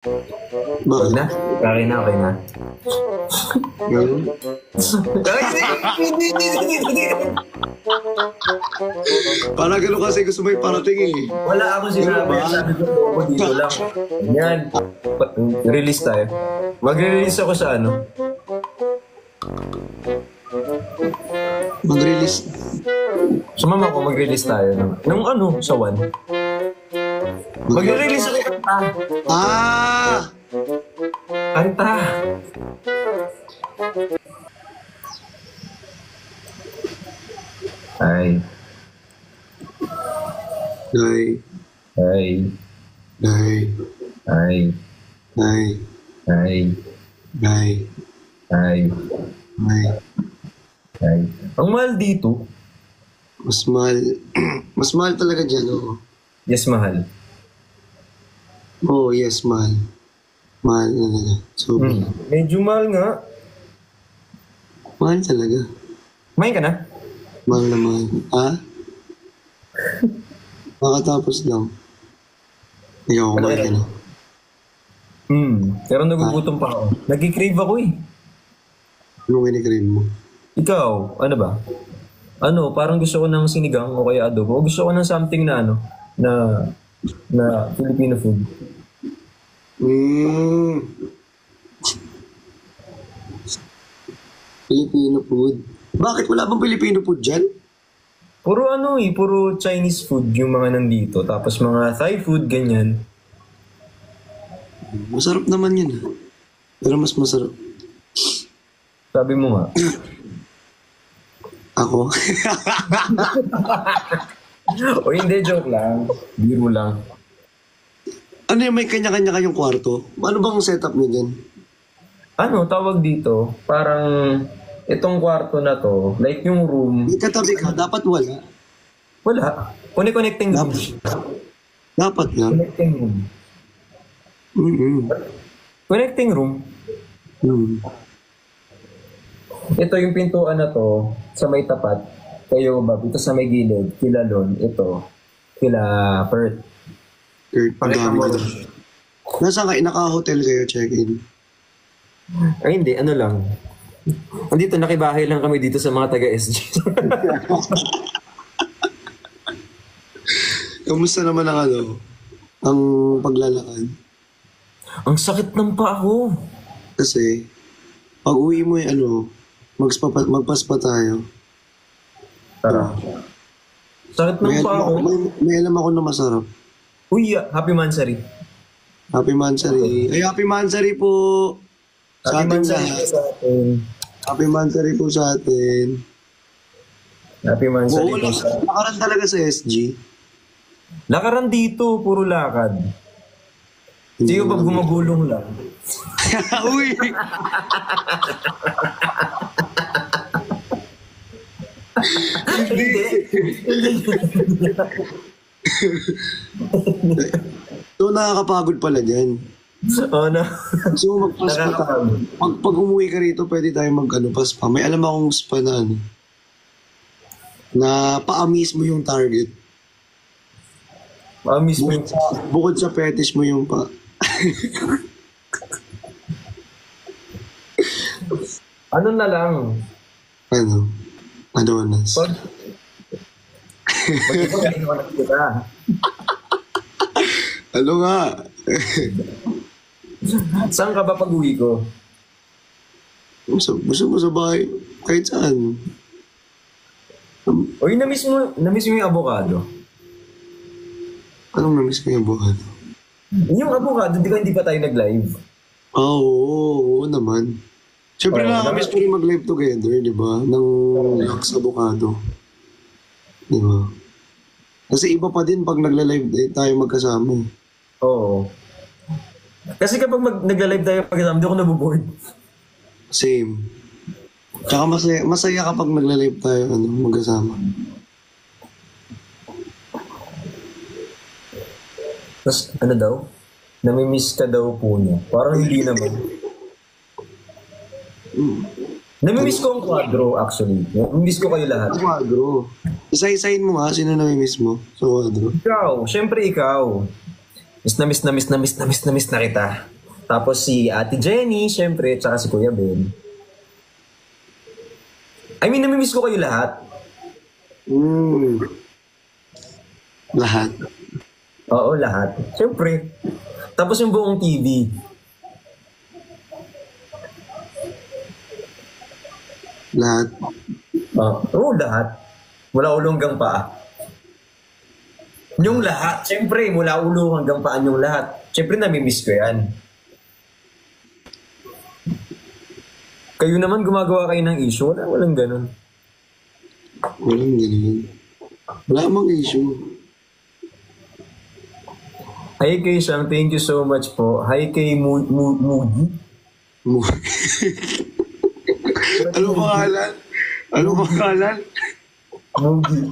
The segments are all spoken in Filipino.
Bakit? na? Okay na, okay na. Ganun? Parang gano'n kasi gusto mo yung parating eh. Wala ako sinabi. Sabi ko ako dito lang. Yan. Release tayo. Mag-release ako sa ano. Mag-release. Sumama ko, mag-release tayo. Nung ano, sa one. Mag-release ako. Ah! Kanta. Ay. Nay. Ay. Nay. Ay. Nay. Ay. Nay. Ay. Nay. Ay. Ang mahal dito. Mas mahal. Mas mahal talaga dyan, oo. Yes, mahal. Oo, yes, mahal. Mahal talaga. So, Medyo mahal nga. mahal talaga. Kumain ka na? Mahal na mahal. Ha? Nakatapos lang. Ikaw, kumain ka na. Pero nagugutom pa ako. Nag-crave ako eh. Anong kinikrave mo? Ikaw, ano ba? Ano, parang gusto ko ng sinigang o kaya adobo. O gusto ko ng something na ano, na Filipino food. Filipino food. Bakit? Wala bang Filipino food dyan? Puro ano eh, puro Chinese food yung mga nandito. Tapos mga Thai food, ganyan. Masarap naman yun. Pero mas masarap. Sabi mo nga. Ako? O hindi, joke lang. Biro lang. Ano yung may kanya-kanya kayong kwarto? Ano bang setup niyo dyan? Ano, tawag dito, parang itong kwarto na to, like yung room, May katabi ka, dapat wala. wala. Connecting room. Dapat lang. Connecting room. Connecting room. Ito yung pintuan na to, sa may tapat, kayo Bob, ito sa may gilid, kila Lon, ito, kila Perth. Kurt, ang Pakita dami mo. ko. Nasaan kayo? Naka-hotel kayo, check-in. Ay hindi, ano lang. Andito, nakibahay lang kami dito sa mga taga-SG. Kamusta naman ang ano? Ang paglalakad? Ang sakit ng paa ko. Kasi, pag uwi mo yung ano, magpaspa tayo. Tara. Sakit ng paa ko. May alam ako na masarap. Uy, happy Mansari. Happy Mansari. Ay, Happy Mansari po! Sa Happy ating Mansari lahat. sa atin. Happy Mansari po sa atin. Happy Mansari Oo, po sa atin. nakaran talaga sa SG. Lakaran dito, puro lakad. Siyo ba gumagulong lang? Uy! Hindi. So, nakakapagod pala dyan. Oh, no. So, magpaspa tayo. Pag umuwi ka rito, pwede tayo paspa. May alam akong spa na ano. Na paa mismo yung target. Miss mo. Bukod sa fetish mo yung pa. Ano na lang? Ano? Adonas. Pag ito, iniwan kita. Ano nga? Saan ka ba pag-uwi ko? Gusto mo sa bahay? Kahit saan. Uy, na-miss mo yung avocado. Anong namiss ko yung buwan? Yung avocado, hindi pa tayo nag-live. Oo naman. Siyempre Oo, nakakamiss ko rin mag-live together, di ba? Ng Lux Avocado. Di ba? Kasi iba pa din pag nagla-live tayo magkasama. Oo. Kasi kapag nagla-live tayo pagkasama, hindi ako nabuboard. Same. Tsaka masaya kapag nagla-live tayo magkasama. Tapos, ano daw? Namimiss ka daw po niya. Parang hindi naman. Namimiss ko ang quadro, actually. Namimiss ko kayo lahat. Sa quadro. Isa-isahin mo nga, sino namimiss mo sa quadro? Ikaw, syempre ikaw. Miss na kita. Tapos si Ate Jenny, syempre, tsaka si Kuya Ben. I mean, namimiss ko kayo lahat. Lahat. Oo, lahat. Syempre. Tapos yung buong TV. Lahat. Oo, lahat. Mula ulo hanggang paa. Yung lahat. Syempre, mula ulo hanggang paan yung lahat. Syempre, namimiss ko yan. Kayo naman gumagawa kayo ng issue. Walang ganun. Walang ganun. Wala amang issue. Hi kay Shang, thank you so much po. Hi kay Moody. Ano pangalan? Ano pangalan? Moody.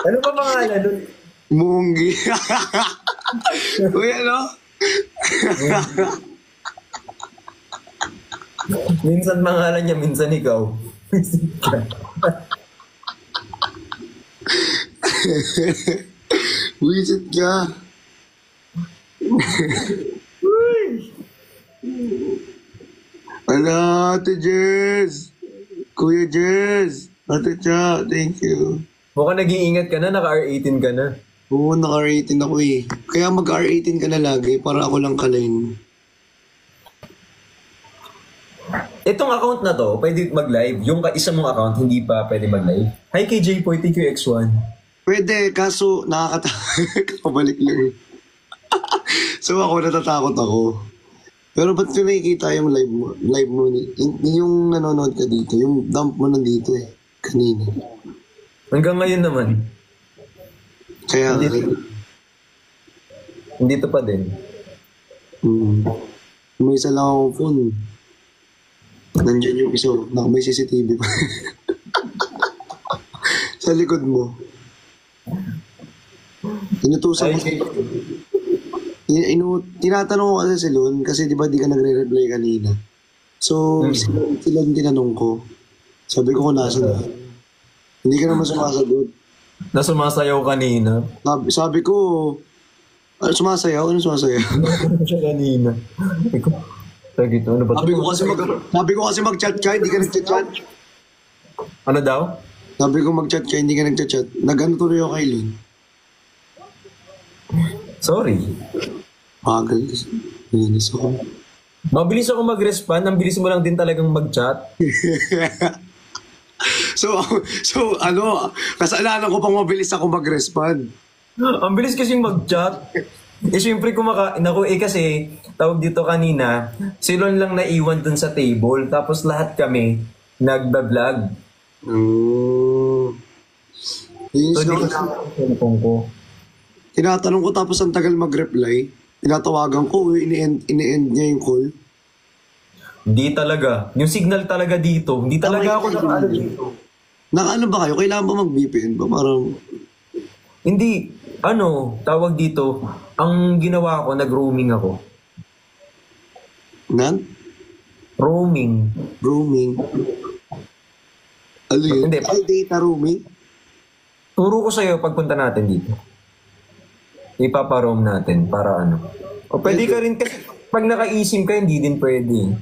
Ano ba pangalan nun? Munggi. Uy, ano? Minsan pangalan niya, minsan ikaw. Wisit ka. Ala, Ate Jess. Kuya Jess. Ate Cha, thank you. Mukhang nag-iingat ka na, naka-R18 ka na. Oo, naka-R18 ako eh. Kaya mag-R18 ka na lagi para ako lang kalain. Itong account na to, pwede mag-live. Yung isa mong account, hindi pa pwede mag-live. Hi kay J4, TQX1. Pwede, kaso nakakabalik lang. So ako, natatakot ako. Pero ba't ko nakikita yung live mo yung nanonood ka dito, yung dump mo nandito eh, kanina. Hanggang ngayon naman. Kaya Hindi to pa din. May isa lang akong phone. Nandiyan yung isa, may CCTV pa. Sa likod mo. Inutusan ko. Tinatanong ko kasi si Lon, kasi di ba di ka nagre-reply kanina. So, si Lon tinanong ko. Sabi ko kung nasa na. Hindi ka naman sumasagot. Nasumasayaw kanina. Sabi ko, sumasayaw? Ano sumasayaw? Siya kanina. Ano ba? Sabi ko kasi mag-chat ka, hindi ka nag-chat. Ano daw? Sabi ko mag-chat ka, hindi ka nag-chat. Nag-ano tuloy ako kay Lon. Sorry. Pagal. Nilinis ako. Mabilis ako mag-respond. Ang bilis mo lang din talagang mag-chat. So ano, kasalanan ko pang mabilis ako mag-respond. Ang bilis kasing mag-chat. Siyempre kasi tawag dito kanina, si Lon lang naiwan dun sa table. Tapos lahat kami nagba-vlog. So, di ko na ko. Tinatanong ko tapos ang tagal mag-reply. Tinatawagan ko, ini-end niya yung call. Hindi talaga. Yung signal talaga dito. Hindi talaga ako nakaano dito. Nakaano ba kayo? Kailangan ba mag-VPN ba? Parang... Hindi. Tawag dito. Ang ginawa ko, nag-roaming ako. Roaming. Ano yun? Hindi. Data roaming? Turo ko sa'yo pagpunta natin dito. Ipapa-roam natin para ano. O pwede ka rin kasi pag naka-eSIM ka, hindi din pwede.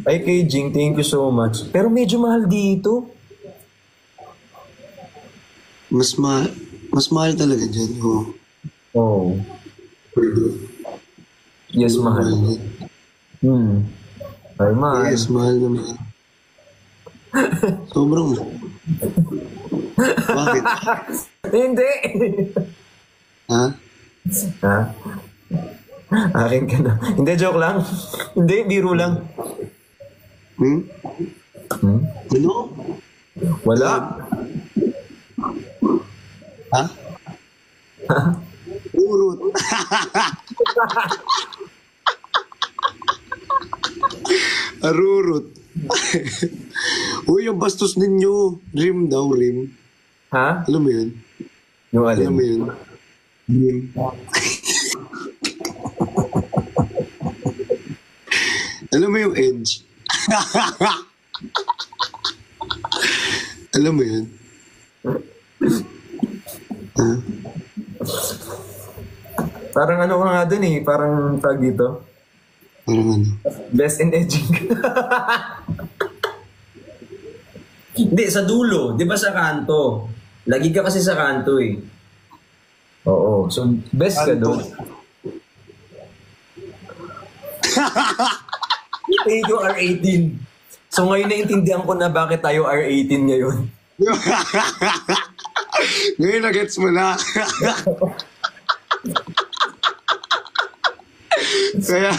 Ay kay Jing, thank you so much. Pero medyo mahal dito. Mas mahal talaga dyan. Oh. Yes, mahal. Ay, mahal. Yes, mahal naman. Sobrang. Bakit? Hindi. Ha? Akin ka na. Hindi, joke lang. Hindi, biro lang. Ano? Wala. Ha? Urot. Arurot. Uy, yung bastos ninyo. Rim daw, rim. Ha? Alam mo yun? Yung alin? Alam mo yun? Rim. Alam mo yung edge? Alam mo yun? Ha? Parang ano ka nga dun eh, parang tag dito. Parang ano. Best in edging. Hindi, sa dulo. Di ba sa kanto? Lagi ka kasi sa kanto eh. Oo. So, best ka Kanto. doon. Tayo R18. So ngayon naintindihan ko na bakit tayo R18 ngayon. Ngayon na-gets mo na. Kaya,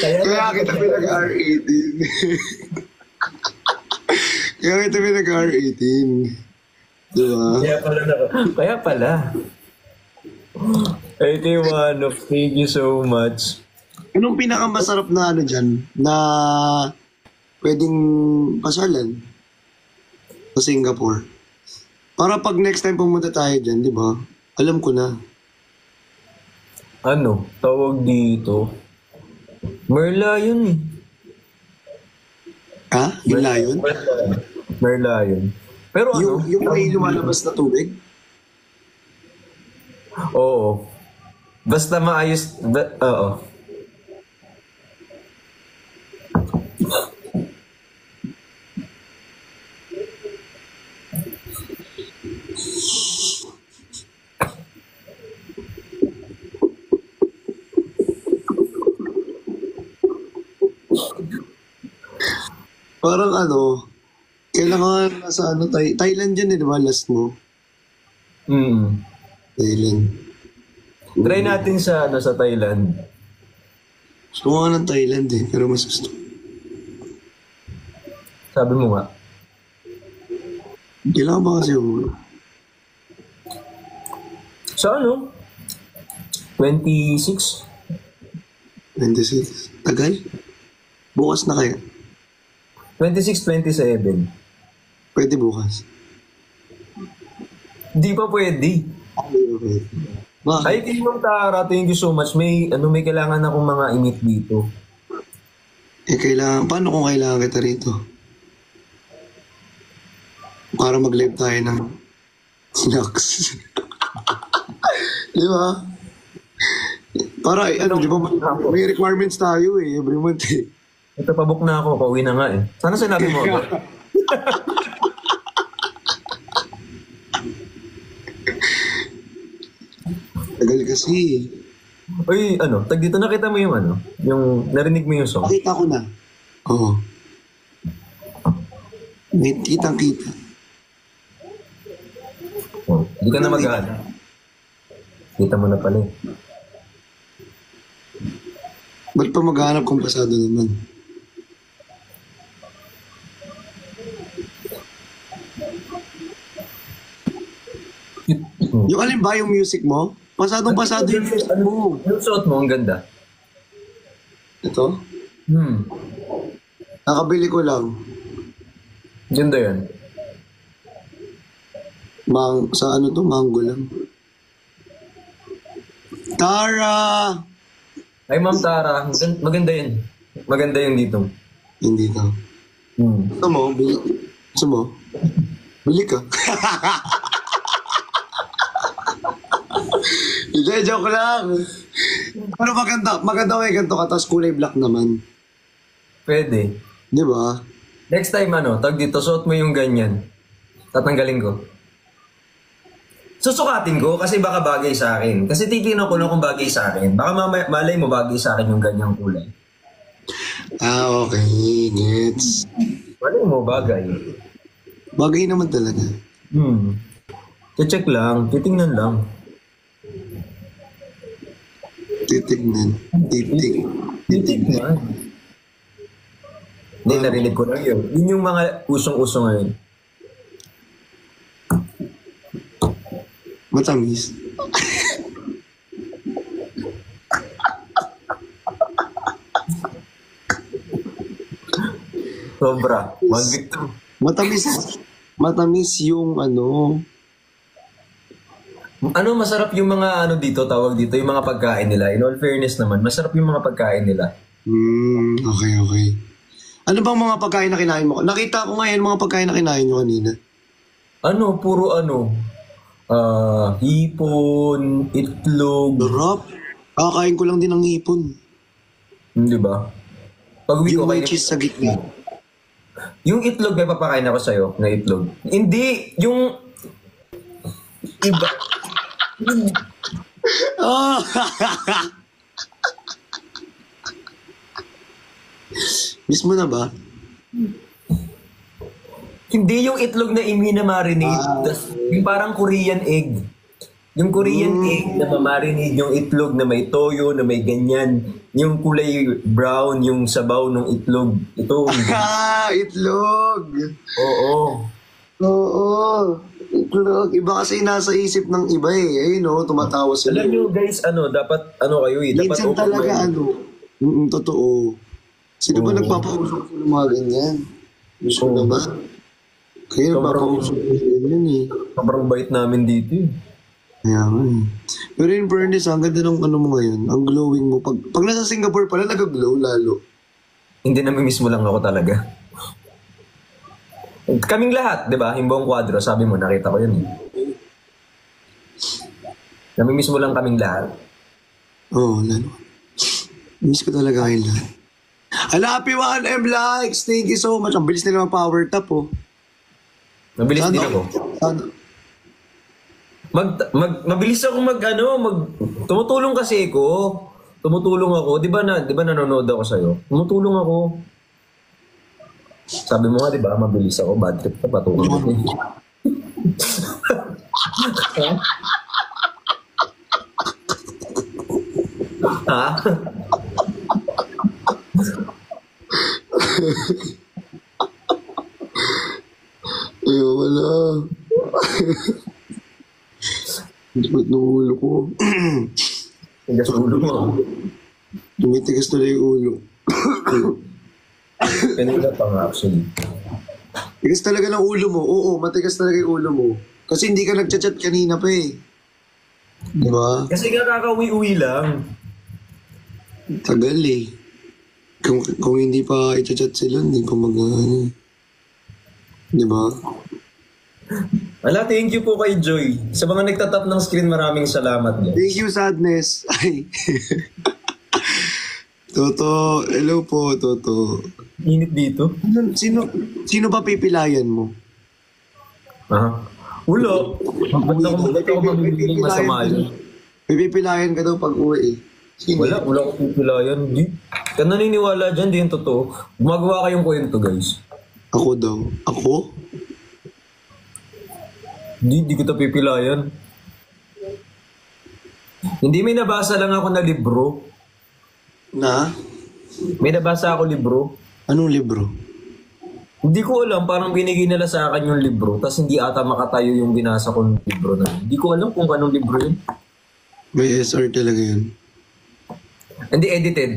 kaya kita pinag-R18. Kaya kita pinag-R18. Diba? Kaya pala. Ay, Tiwanok, thank you so much. Anong pinakamasarap na ano dyan na pwedeng pasalan sa Singapore? Para pag next time pumunta tayo dyan, di ba? Alam ko na. Ano? Tawag dito. Merlion eh. Ha? Yung lion? Merlion. Pero ano? Yung may lumalabas na tubig? Oo. Basta maayos. Oo. Parang ano, kailangan nasa ano, Thailand dyan eh, di ba? Last mo. Thailand. Try natin sa sa Thailand. Gusto ko nga ng Thailand eh, pero mas gusto. Sabi mo nga. Kailangan ba kasi yung Sa ano? 26? 26? Tagal? Bukas na kaya? 26, 27. Pwede bukas. Di pa pwede. Okay. Bakit? Ay, kay Ma'am Tara, thank you so much. May kailangan akong mga imit dito. Eh, kailangan, paano kung kailangan kita rito? Para mag-live tayo ng snacks. Di ba? Para, ano, di ba, may requirements tayo eh, every month eh. Ito, pabook na ako. Pauwi na nga eh. Sana sinabi mo agad. Tagal kasi. Uy, ano, tag dito nakita mo yung ano? Yung narinig mo yung song? Nakita ko na. Oo. May kitang-kita. Oh, di ka na mag-aano. Kita mo na pala eh. Ba't pa maghanap kung pasado naman? Yung alin ba yung music mo? Pasadong-pasado yung music mo. Yung suot mo, ang ganda. Ito? Hmm. Nakabili ko lang. Ganda yan. Sa ano to? Mango lang. Tara! Ay, Ma'am Tara, maganda yan. Maganda yung dito. Hindi to. Gusto mo? Bili. Gusto mo? Bili ka. Hindi, joke lang. Pero maganda. Maganda may ganito ka, tapos kulay black naman. Pwede. Di ba? Next time, tag dito, suot mo yung ganyan. Tatanggalin ko. Susukatin ko kasi baka bagay sa akin. Kasi titignan ko lang kung bagay sa akin. Baka malay mo bagay sa akin yung ganyang kulay. Ah, okay. Gets. Malay mo bagay. Bagay naman talaga. Check lang. Titingnan lang. Titignan. Titignan. Hindi, narinig ko lang yun. Yun yung mga usong-uso ngayon. Matamis. Sobra. Mag-victim. Matamis yung ano. Ano masarap yung mga dito, tawag dito, yung mga pagkain nila. In all fairness naman, masarap yung mga pagkain nila. Okay. Ano bang mga pagkain na kinain mo? Nakita ko ngayon mga pagkain na kinain nyo kanina. Puro Hipon, itlog, Sarap. Kakain ko lang din ng hipon. di ba? Pag uwi ko Yung may kayo, cheese sa gitna. yung itlog may papakain ako sa'yo na itlog. Hindi, yung iba. Oh! Miss mo na ba? Hindi yung itlog na marinate. Yung parang Korean egg. Yung Korean egg na mamarinate yung itlog na may toyo, na may ganyan. Yung kulay brown, yung sabaw ng itlog. Ito. Itlog! Oo. Oo. Itlog. Iba kasi nasa isip ng iba eh. Ayun o, tumatawa sila. Alam nyo guys, dapat, kayo eh. Dapat Minsan talaga totoo. Sino ba nagpapausok ng mga ganyan? Gusto na ba? Kaya nagpapausok ng ganyan eh. Sobrang bait namin dito eh. Kaya nga eh. Pero in fairness, ang ganda ng ano mo ngayon. Ang glowing mo. Pag nasa Singapore pala, nag-glow lalo. Hindi, namimiss mo lang ako talaga. Kaming lahat, di ba? Yung buong kwadro, sabi mo, nakita ko yun eh. Namimiss mo lang kaming lahat. Oo, lalo. Miss ko talaga kayo lahat. Hala, happy 1M likes! Thank you so much. Ang bilis nila ng power tap oh. Mabilis din ako. Sana. Mabilis ako tumutulong kasi ako. Tumutulong ako. Di ba nanonood ako sa'yo? Tumutulong ako. Sabi mo nga, di ba, mabilis ako. Bad trip ka, patulong ako. Ha? Ayaw wala. Ba't ng ulo ko? Tigas ulo mo. Tumitigas na yung ulo. Kanina pa nga actually. Tigas talaga ng ulo mo. Oo, matigas talaga yung ulo mo. Kasi hindi ka nagchat-chat kanina pa eh. Diba? Kasi nga kakauwi-uwi lang. Tagal eh. Kung hindi pa i-chat sila, hindi pa diba? Ala, thank you po kay Joy. Sa mga nagtatap ng screen, maraming salamat. Thank you, Sadness. Ay. Toto, hello po, Toto. Init dito. Sino ba pipilayan mo? Wala. Ba't ako mabibiging masama yun? May pipilayan ka daw pag uwi eh. Sino? Wala akong pipilayan. Ka naniniwala dyan, di yung totoo. Gumagawa kayong kwento, guys. Ako daw. Ako? Di kita pipilayan. Hindi, may nabasa lang ako na libro. Na? May nabasa ako libro. Anong libro? Hindi ko alam, parang binigay nila sa akin yung libro, tapos hindi ata makatayo yung binasa kong libro na. Hindi ko alam kung anong libro yun. May SR talaga yun. Hindi, edited.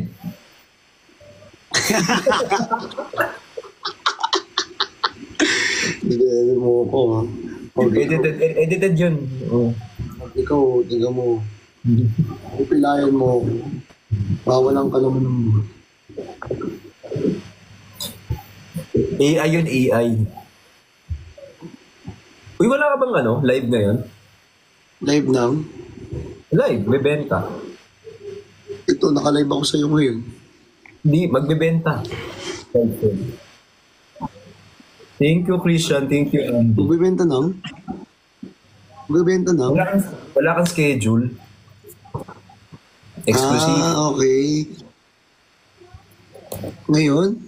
Hindi mo ako ha. Edited yun. Oh. Ikaw, tiga mo. Pipilayan mo ako. Bawalan ka naman ng AI yun, AI. Uy, wala ka bang live ngayon? live nang. Live, may benta. Ito, nakalive ako sa'yo ngayon. Hindi, magbebenta. Thank you, Christian. Thank you, Andy. Magbibenta nang? Magbibenta nang? Wala kang schedule. Exclusive. Okay. Ngayon?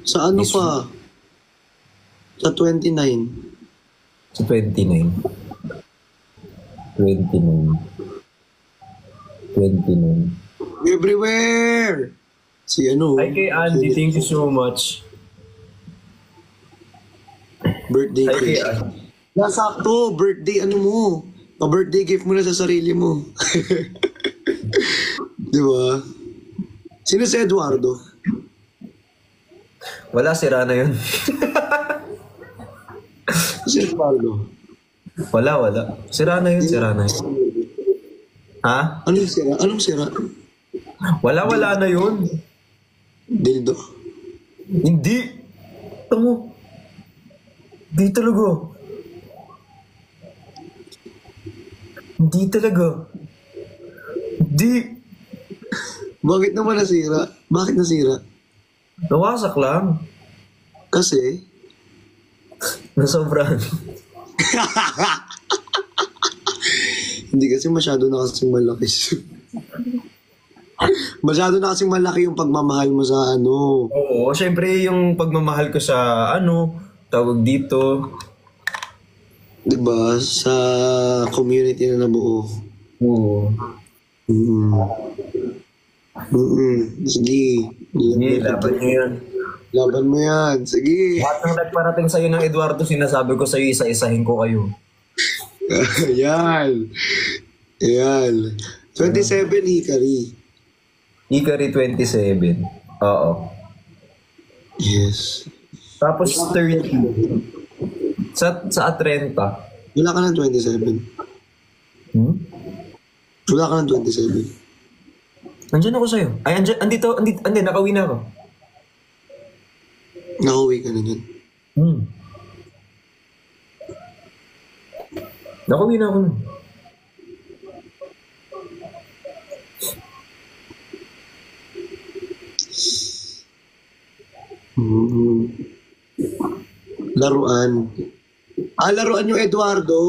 Sa ano Yes, pa? Sa 29. Sa 29. 29. Everywhere! Si ano? Hi kay Andy. Thank you so much. Birthday Hi kay gift. Andy. Nasakto, birthday ano mo. Pa-birthday gift mo na sa sarili mo. Di ba? Sino si Eduardo? Wala, sira na yun. Si Eduardo. Wala. Sira na yun. Ha? Anong sira? Anong sira? Wala na yun. Dildo. Hindi. Tamo. Di talaga. Hindi talaga. Hindi. Bakit naman nasira? Bakit nasira? Nawasak lang. Kasi, Nasobrahan. hindi kasi masyado na kasing malaki. Masyado na kasing malaki yung pagmamahal mo sa ano. Oo, syempre yung pagmamahal ko sa tawag dito. Diba? Sa community na nabuo. Oo. Sige. Sige, laban nyo yan. Laban mo yan. Sige. Lahat ng nagparating sa'yo ng Eduardo, sinasabi ko sa'yo, isa-isahin ko kayo. Ayan. 27 Hikari. Hikari 27. Oo. Yes. Tapos 30. Sa 30. Wala ka ng 27. Wala ka ng 27. Nandiyan ako sa'yo. Ay, andito, nakauwi na ako. Nakauwi ka na yan. Nakauwi na ako. Laruan. Laruan yung Eduardo.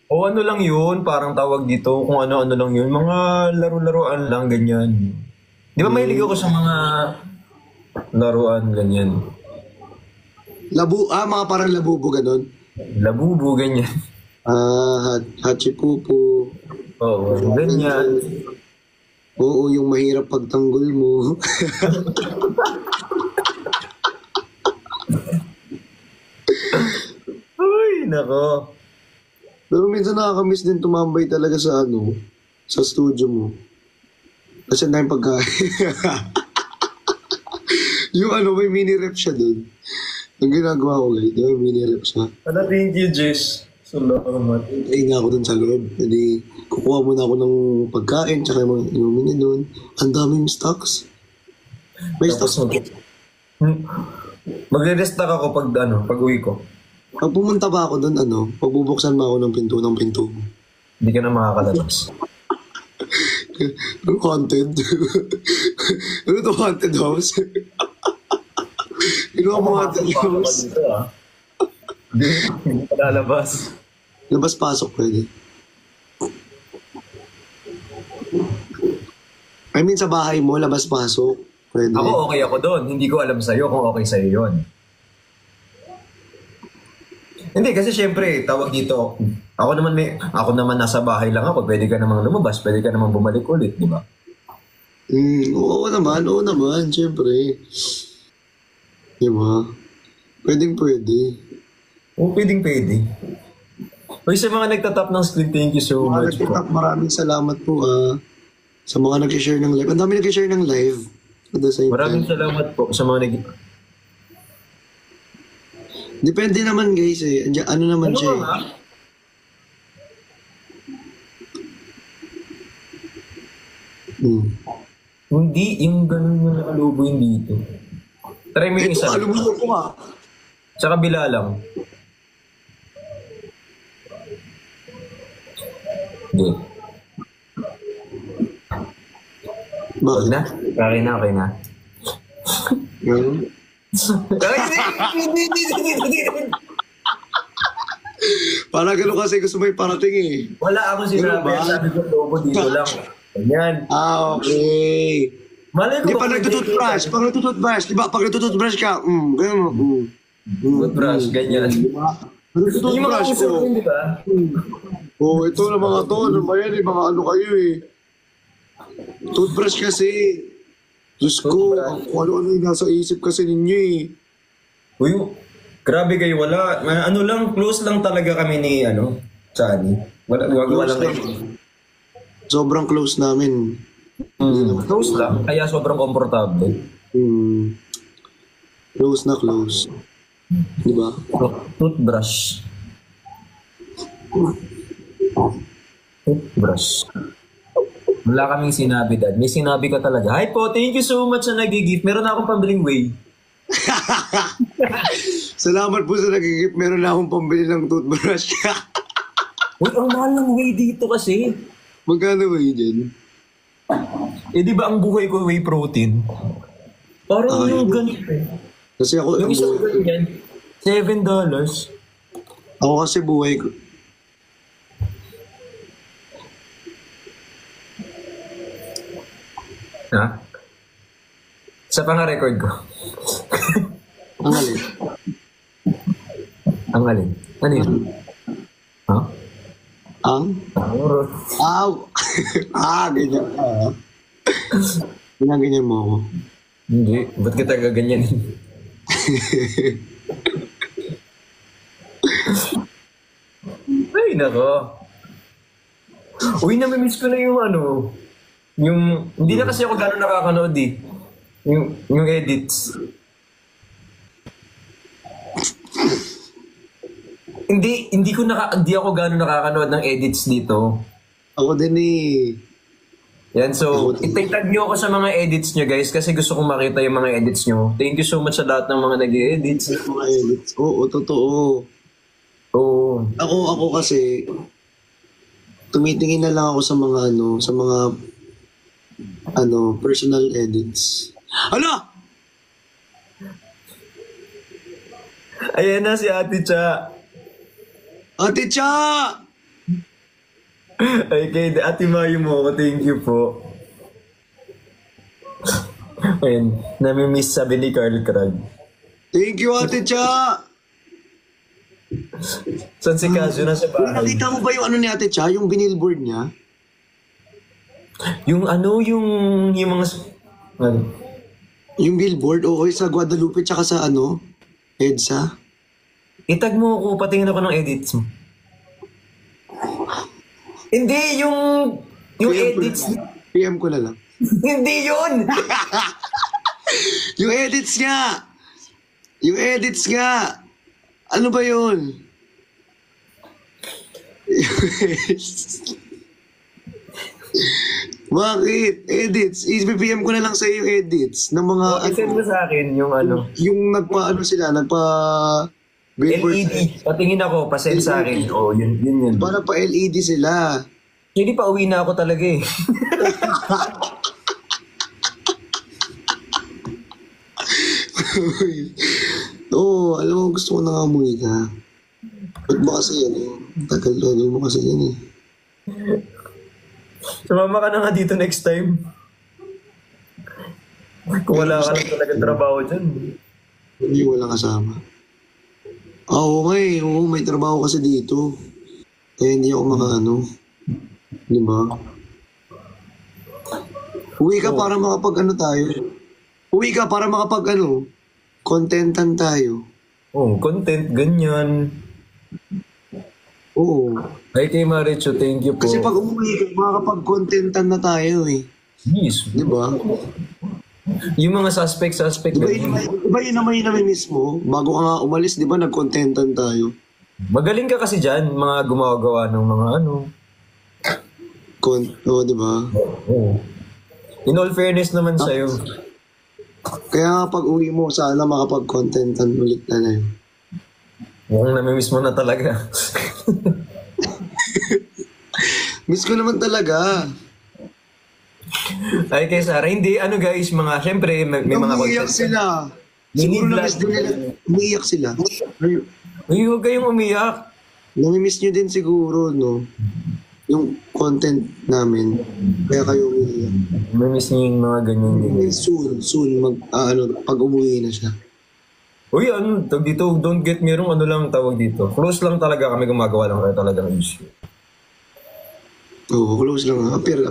O ano lang yun, parang tawag dito, kung ano-ano lang yun. Mga laro-laruan lang, ganyan. Di ba mahilig ako sa mga laruan, ganyan. Mga parang labubo ganon. Labubo, ganyan. Hachipupo. Oo, ganyan. Oo, yung mahirap pagtanggol mo. Ay, nako. Pero minsan nakakamiss din tumambay talaga sa sa studio mo. Kasi ang daming pagkain. Yung may mini rep siya dun. Ang ginagawa ko guys, may mini rep siya. Thank you, Jess. Salamat. Ay nga ako dun sa loob. Jadi, kukuha muna ako ng pagkain, tsaka yung mga inumin niya dun. Ang daming stocks. May stocks. Magre-restock ako pag uwi ko. Pag pumunta ba ako dun, pagbubuksan ba ako ng pinto. Hindi ka na makakalabas. Ano content? Ano to haunted house? Ano mo haunted house? Hindi ka lalabas. Labas-pasok pwede. I mean, sa bahay mo, labas-pasok. Pwede. Ako okay ako doon. Hindi ko alam sa'yo kung okay sa'yo yun. Hindi, kasi syempre, tawag dito, ako naman nasa bahay lang ako, pwede ka namang lumabas, pwede ka namang bumalik ulit, di ba? Oo naman, syempre. Di ba? Pwede. Oo, pwede. Uy, sa mga nagtatap ng screen, thank you so much. Maraming salamat po sa mga nag-share ng live. Ang dami nag-share ng live. Maraming salamat po sa mga Depende naman guys ano naman siya Hindi, yung ganun yung nakalubo yung dito. Try mo yung isa. Alumusok ko nga. Sa kabila lang. Good. Bakit? Okay na. Parang gano'n kasi gusto mo yung parating Wala ako sinabi. Sabi ko, lobo dito lang. Ganyan. Okay. Malay ko Di pa nagtututbrush. Pag nagtututbrush, di ba? Pag nagtututbrush ka, gano'n. Toothbrush, ganyan. Yung mga Nagtututbrush uso ko. rin, di ba? Ito na mga to. Ano ba yan? Mga ano kayo Toothbrush kasi. Diyos ko, kung ano-ano yung nasa isip kasi ninyo Uy, grabe kayo, wala. Ano lang, close lang talaga kami ni, Chani. Wala lang kayo. Sobrang close namin. Close lang, kaya sobrang komportable. Close na close. Diba? Toothbrush. Wala kaming sinabi, Dad. May sinabi ka talaga. Hi po, thank you so much sa nag-gift. Meron na akong pambiling whey. Salamat po sa nag-gift. Meron na akong pambili ng toothbrush. Uy, ang mahal ng whey dito kasi. Magkano ba yun dyan? Eh, di ba ang buhay ko whey protein? Parang Ah, yung yun. ganito. Kasi ako, Yung isang ganyan, $7. ako kasi buhay ko. Ha? Sa pang-record ko. Ang alin. Ang alin? Ano yun? Ha? Ang? Ang Aw! Ganyan ka. Ganyan mo ako. Hindi. Ba't kita gaganyanin? Ay, nako. Uy, namimiss ko na yung ano. Yung, hindi na kasi ako gano'n nakakanood eh. Yung edits. Hindi ako gano'n nakakanood ng edits dito. Ako din eh. Yan, so, itag nyo ako sa mga edits nyo guys kasi gusto kong makita yung mga edits nyo. Thank you so much sa lahat ng mga nag-edits. Mga edits. Oo, totoo. Oo. Ako kasi, tumitingin na lang ako sa mga personal edits. Ano? Ayan na si Ate Cha. Ate Cha! Ay, kay Ate Mayu mo ako. Thank you po. Ayun, namimiss sabi ni Carl Crag. Thank you, Ate Cha! Saan si Casio? Nasa Uy, bahay. nakita mo ba yung ano ni Ate Cha? Yung binillboard niya? Yung ano, yung mga... Ano? Yung billboard, oo, sa Guadalupe tsaka sa EDSA. Itag mo ako, patingin ako ng edits mo. Hindi, yung edits. PM ko na lang. Hindi yun! Yung edits nga! Yung edits nga! Ano ba yun? Bakit? Edits. I-PM ko na lang sa yung edits ng mga I-send mo sa akin yung ano. yung nagpa billboard. LED. Patingin ako, pasend sa akin. Oo, yun. Para pa LED sila. Hindi pa uwi na ako talaga eh. Oo, alam mo, gusto ko na nga umuwi ka. Ba't ba kasi yan eh? Tagal mo kasi yan eh. Sumama ka na nga dito next time. Kung wala ka lang talaga trabaho dyan. Hindi wala kasama. Oo nga eh, oo, may trabaho kasi dito. Kaya hindi ako makaano. Di ba? Uwi ka para tayo. Uwi ka para contentan tayo. Oh, content, ganyan. Oo. Ay kay Maricho, thank you po. Kasi pag umuwi ka, makakapag-contentan na tayo eh. Yes. Di ba? Yung mga suspect. Diba yun naman yung namimiss mo? Bago ka nga umalis, di ba nag-contentan tayo? Magaling ka kasi dyan, mga gumagawa ng mga ano. Oo, di ba? Oh. In all fairness naman sa'yo. Kaya nga pag uwi mo, sana makapag-contentan ulit na yun. Mukhang namimiss mo na talaga. Miss ko naman talaga. Ay kay Sarah, hindi, guys, syempre, may mga Umiiyak content. sila. Siguro na-miss din nila. Umiiyak sila. Uy, huwag kayong umiyak. Nami-miss nyo din siguro, no? Yung content namin. Kaya kayo umiiyak. Namimiss niyo yung mga ganyan. Soon, pag umuwi na siya. Uy, tawag dito, don't get me wrong, lang tawag dito. Close lang talaga kami gumagawa lang kayo talaga ng issue. Oo, close lang. Appear.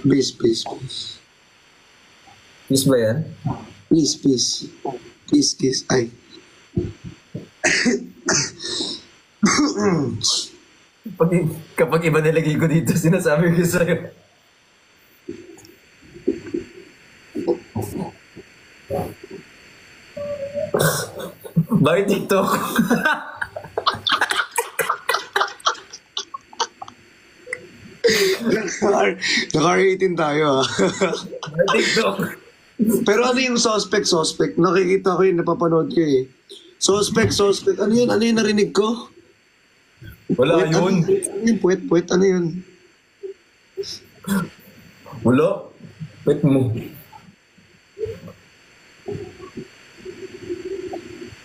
Please. Peace ba yan? Please. Kiss. Ay. Kapag iba nilagay ko dito, sinasabi ko sa'yo. Bakit TikTok? Naka-rating tayo ah. Bakit TikTok? Pero ano yung suspect? Nakikita ko yun, napapanood ko eh. Suspect. Ano yun? Ano yung narinig ko? Wala Puwet, yun. Ano yun? Puwet, ano yun? Wala. Wait mo.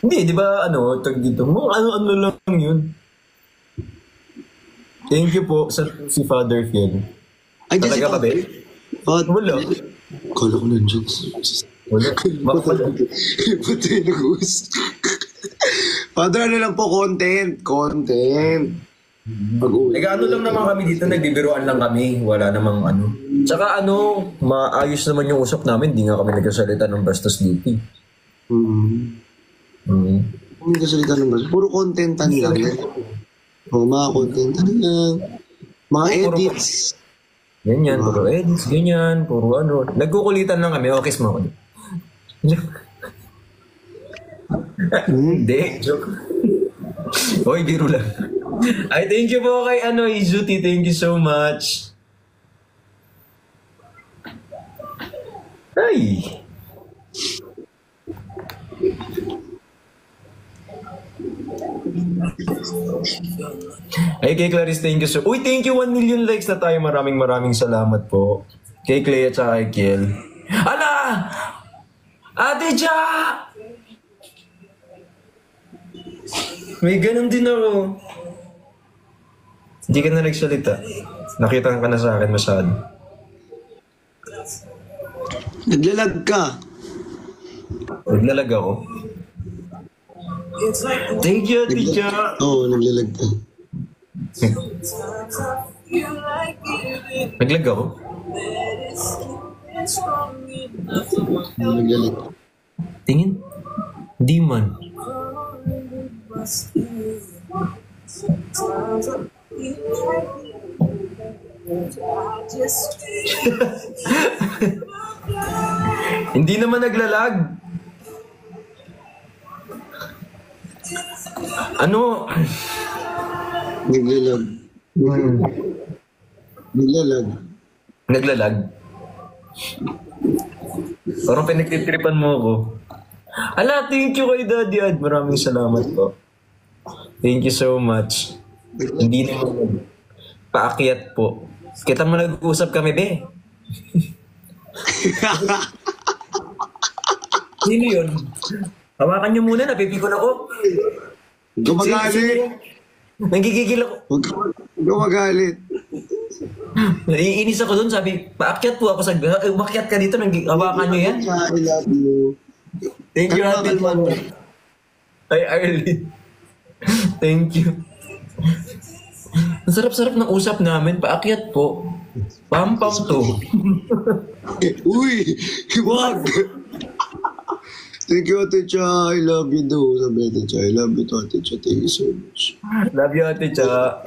Hindi, di ba tag dito mo, ano lang yun. Thank you po sa si Father Phil. Ay, dyan si Talaga ka, be? Wala. Kala ko nandiyan. Wala. Wala. Ba't tayo nag-uus? Father, ano lang po, content. Pag-uwi. Nag-ano lang naman kami dito, nagbibiruan lang kami. Wala namang ano. Tsaka maayos naman yung usap namin. Di nga kami nagkasalita ng bastos dito. Hindi kasalita ng bastos. Puro contentan lang. Mga contentan lang. Mga edits. Ganyan, puro edits, ganyan, puro ano. Nagkukulitan lang kami. Okay, mo ako. Hindi, joke. Hoy, biro lang. Ay, thank you po kay Izuti. Thank you so much. Ay. Ay, kay Clarice, thank you so. Uy, thank you, 1 million likes na tayo. Maraming salamat po. Kay Clea at kay Kiel. Ala! Ate Cha! May ganun din ako. Hindi ka na nagsalita. Nakita ka na sa akin masyado. Naglalag ka. Naglalag ako. Thank you, Ate Cha. Oo, naglalag ka. Naglag ako? Naglalag ka. Tingin? Di man. Hindi naman naglalag. Ano? Naglalag. Naglalag. Naglalag? Parang pinagtitripan mo ako. Ala, thank you kay Daddy Ad. Maraming salamat po. Thank you so much. Hindi naman paakyat po. Kita mo nag-uusap kami, be. Sino yun? Hawakan niyo muna, napipikon ako. Gumagalit. Nagigigil ako. Gumagalit. Naiinis ako dun, sabi, paakyat po ako sa... Umakyat ka dito, hawakan niyo yan. I love you. Thank you, Ate Juan. Ay, Arlie. Thank you. Ang sarap-sarap ng usap namin. Paakyat po. Pampam to. Uy! Wag! Thank you, Ate Cha. I love you do. Sabi Ate Cha. I love you to, Ate Cha. Thank you so much. Love you, Ate Cha.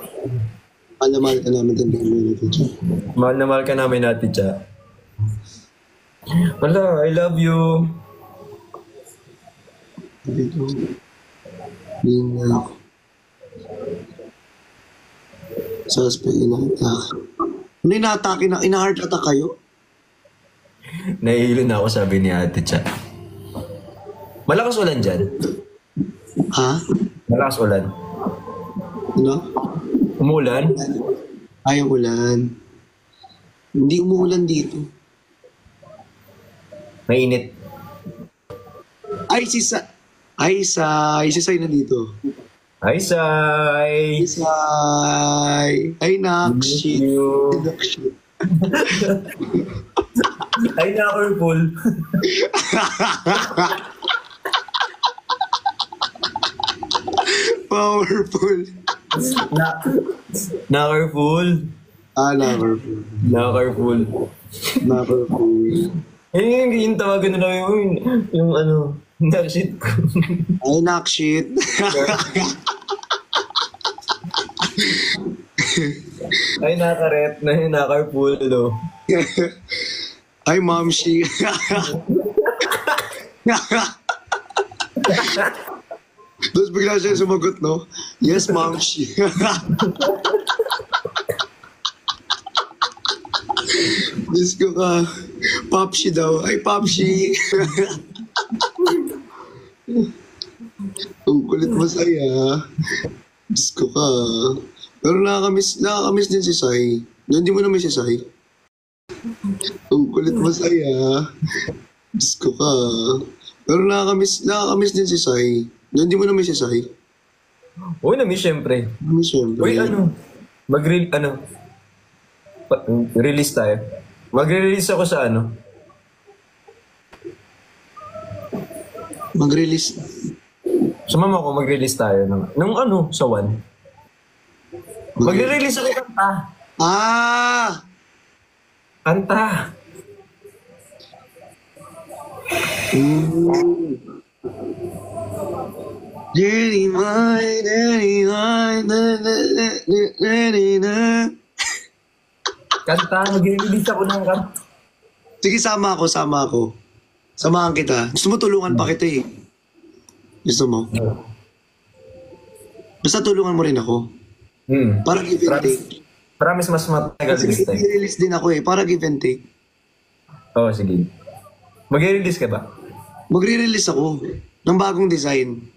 Mahal na mahal ka namin. Thank you, Ate Cha. Mahal na mahal ka namin, Ate Cha. Wala, I love you. Dito. Bina. Suspect, ina-attack. Ano ina-attack? Ina-heart attack kayo? Nahihilo na ako, sabi ni Ate Cha. Malakas ulan dyan. Ha? Malakas ulan. Ano? Umuulan? Ayaw ulan. Hindi umuulan dito. Mainit. Ay, si Sai na dito. Hi, Sai! Si Sai. Ay, nakshit. you. Nakshit. Ay, na-orful. Powerful. Na-orful. Powerful. Na-orful. Powerful. Yung tawagan na lang yung nakshit ko. Ay, nakshit. Ay, nakaret na yung nakarpool, no? Ay, mamshi. Tapos bigla siya sumagot, no? Yes, mamshi. Diyos ko ka. Popshi daw. Ay, popshi. kulit masaya. Diyos ko ka. Pero nakakamiss din si Sai. Hindi mo na may si Sai. Ang kulit masaya. Diyos ko ka. Pero nakakamiss din si Sai. Hindi mo na may si Sai. Uy, na-miss syempre. Siyempre. Uy, release tayo. Magre-release ako sa ano? Mag-release. Sumama ko, mag-release tayo ng ano, sa One. Magre-release ako kanta. Ah! Kanta. Dirty mind, dirty mind, Kanta, mag-release ako ng kanta. Sige, sama ako. Samahan kita. Gusto mo tulungan pa kita eh. Gusto mo? Basta tulungan mo rin ako. Para give and take. Promise mas matagal Kasi this time. i-release din ako eh. Para give and take. Oo, sige. Mag-release ka ba? Magre-release ako ng bagong design.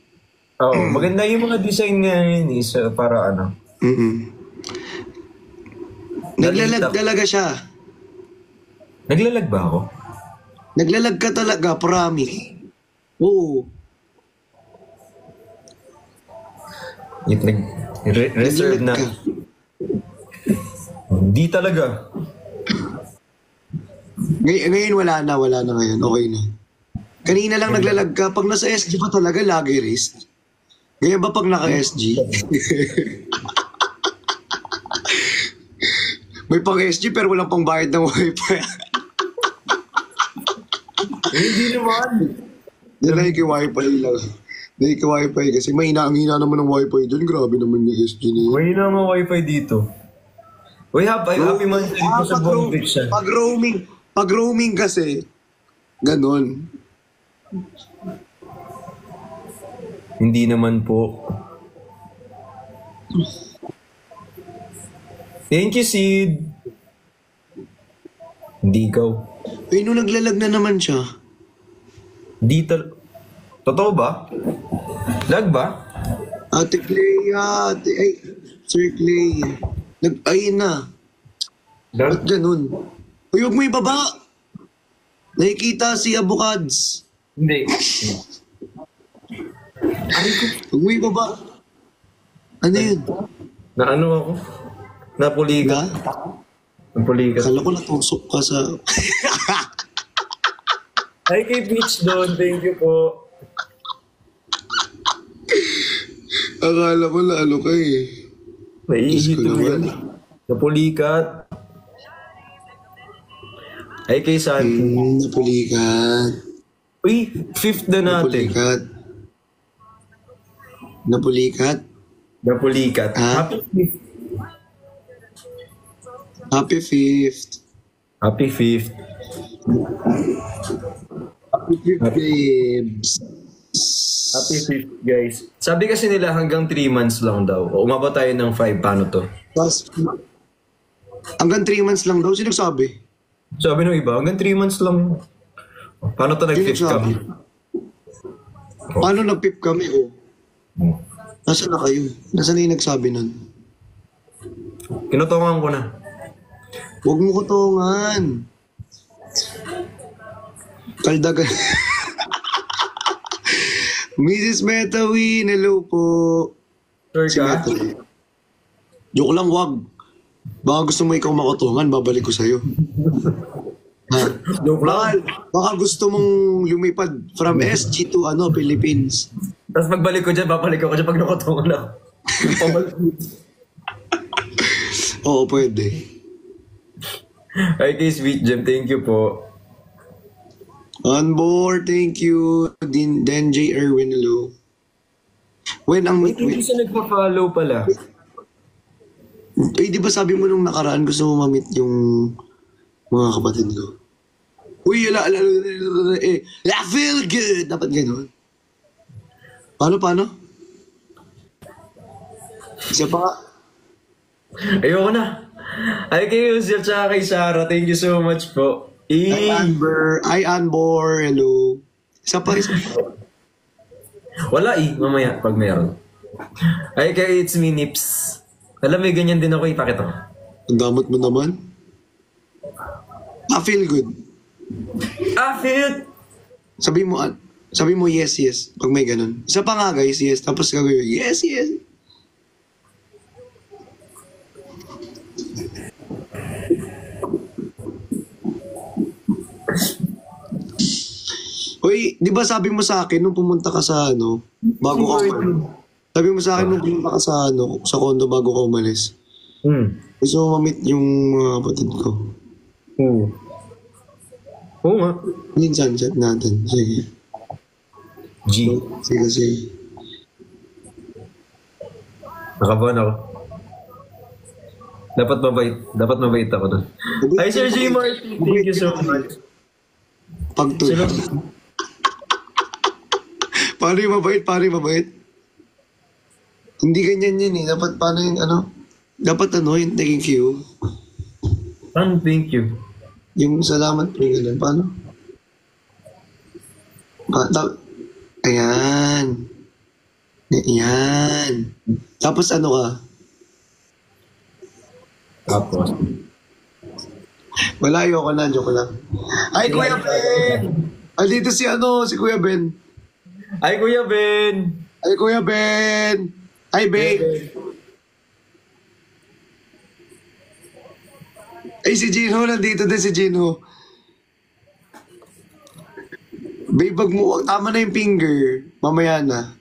Oo, maganda yung mga design ngayon eh. So, para ano. Naglalag talaga siya. Naglalag ba ako? Naglalag ka talaga, promise. Oo. Reserve na. Ka. Hindi talaga. Ngayon wala na ngayon. Okay na. Kanina lang naglalag ka. Pag nasa SG pa talaga, lagi risk. Ngayon ba pag naka-SG? May pang-SG pero walang pang bayad ng wifi. Hindi naman. Yan ay wifi lang. Dahil wifi kasi ang hina naman ng wifi dyan. Grabe naman yung SG niya. May na mga wifi dito. We have happy monthly dito sa buong fiction. Pag roaming kasi, ganon. Hindi naman po. Thank you, Sid. Hindi ikaw. Eh, nung naglalag na naman siya. Totoo ba? Lag ba? Ate Clea, Sir Clay. Ayun na. Ba't ganun? Uy, huwag mo ibaba. Nakikita si Abukads. Hindi. Huwag mo ibaba. Ano yun? Na ano ako? Napuliga. Napuliga. Kala ko natusok ka sa... Hi kay Peach doon. Thank you po. Akala ko na ano ka eh. Naihito yan. Napulikat. Hi kay Santi. Napulikat. Uy, fifth na natin. Napulikat. Ah? Happy fifth. Happy fifth. Happy fifth, babes. Happy fifth, guys. Sabi kasi nila hanggang 3 months lang daw. O umabot tayo ng 5. Paano to? Hanggang 3 months lang daw. Sino sabi? Sabi ng iba, hanggang 3 months lang. Paano to nag-fifth kami? Paano nag-fifth kami? Nasaan na kayo? Nasaan na yung nagsabi nun? Kinutungan ko na. Huwag mo kutungan. Kaldagan. Mrs. Metawin, hello po. Sure Si ka? Metawin. Joke lang, wag. Baka gusto mo ikaw makutungan, babalik ko sa'yo. Ha? Joke lang. Baka gusto mong lumipad from SG to Philippines. Tapos pagbalik ko dyan, babalik ako dyan pag nakutungan ako. Oo, pwede. Hi kay Sweet Gem, thank you po. On board, thank you. Denjay Erwin, hello. When ang Wait, hindi siya nagpa-follow pala. di ba sabi mo nung nakaraan gusto mo ma-meet yung mga kapatid ko? Uy, I feel good. Dapat gano'n. Paano? Isa pa. Ayoko na. Hi kay Uziel tsaka kay Sarah, thank you so much po. Hi, Anbor, hello. Isa pa. Wala mamaya pag meron. Ay, kaya it's me, Nips. Alam, may ganyan din ako, ipakita ko. Ang damot mo naman. I feel good. Sabi mo yes, yes. Pag may ganun. Isa pa nga guys, yes. Tapos gagawin, yes, yes. Uy, di ba sabi mo sa akin nung pumunta ka sa bago ka umalis? Sabi mo sa akin nung pumunta ka sa sa condo bago ka umalis. Gusto mo ma-meet yung mga kapatid ko. Oo nga. Minsan chat natin. Sige. G. Sige. Nakabahan ako. Dapat mabait ako doon. Hi, Sir G. Martin. Thank you so much. Pagtulog. Paano yung mabait? Hindi ganyan yun eh. Dapat paano yung dapat yung thank you. Paano thank you? Yung salamat po yung ganun. Paano? Ayan. Tapos ka? Tapos? Wala, ayoko na. Joke lang. Ay, Kuya Ben! Dito si Kuya Ben. Ay, Kuya Ben! Ay, Ben! Ay, si Gino, nandito din si Gino. Babe, tama na yung finger. Mamaya na.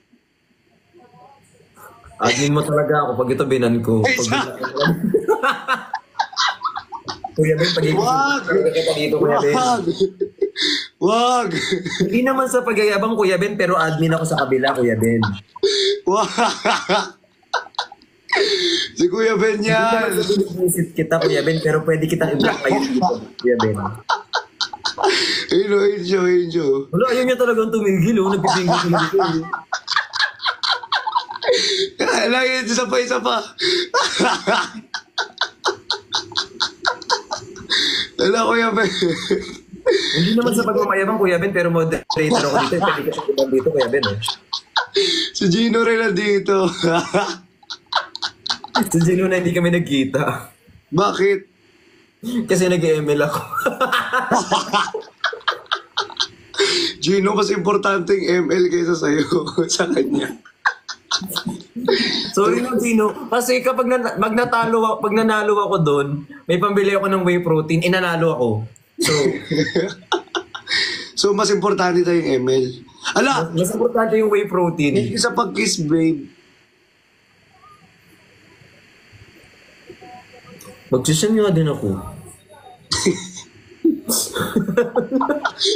Admin mo talaga ako pag ito binan ko. Ay, Kuya Ben, Wag! dito, Kuya Ben. Wag! Hindi naman sa pagyayabang, Kuya Ben, pero admin ako sa kabila, Kuya Ben. Wag! Si Kuya Ben yan! Visit kita, Kuya Ben, pero pwede kitang i-block kayo dito, Kuya Ben. Enjoy. Wala, ayaw niya talagang tumigil, nagpipingin ko dito. Lagi, isa pa. Wala, Kuya Ben. Hindi naman sa pagmamayabang, Kuya Ben, pero moderator ako dito. Pwede ka siya dito, Kuya Ben. Si Gino rin nandito. Si Gino na hindi kami nagkita. Bakit? Kasi nag-ML ako. Gino, mas importante yung ML kaysa sa'yo. Sa kanya. Sorry lang, Gino. Kasi kapag pag nanalo ako doon, may pambili ako ng whey protein, inanalo ako. So, mas importante tayo yung ML. Mas importante yung whey protein. Hindi sa pag-kiss, babe. Magsisend nga din ako.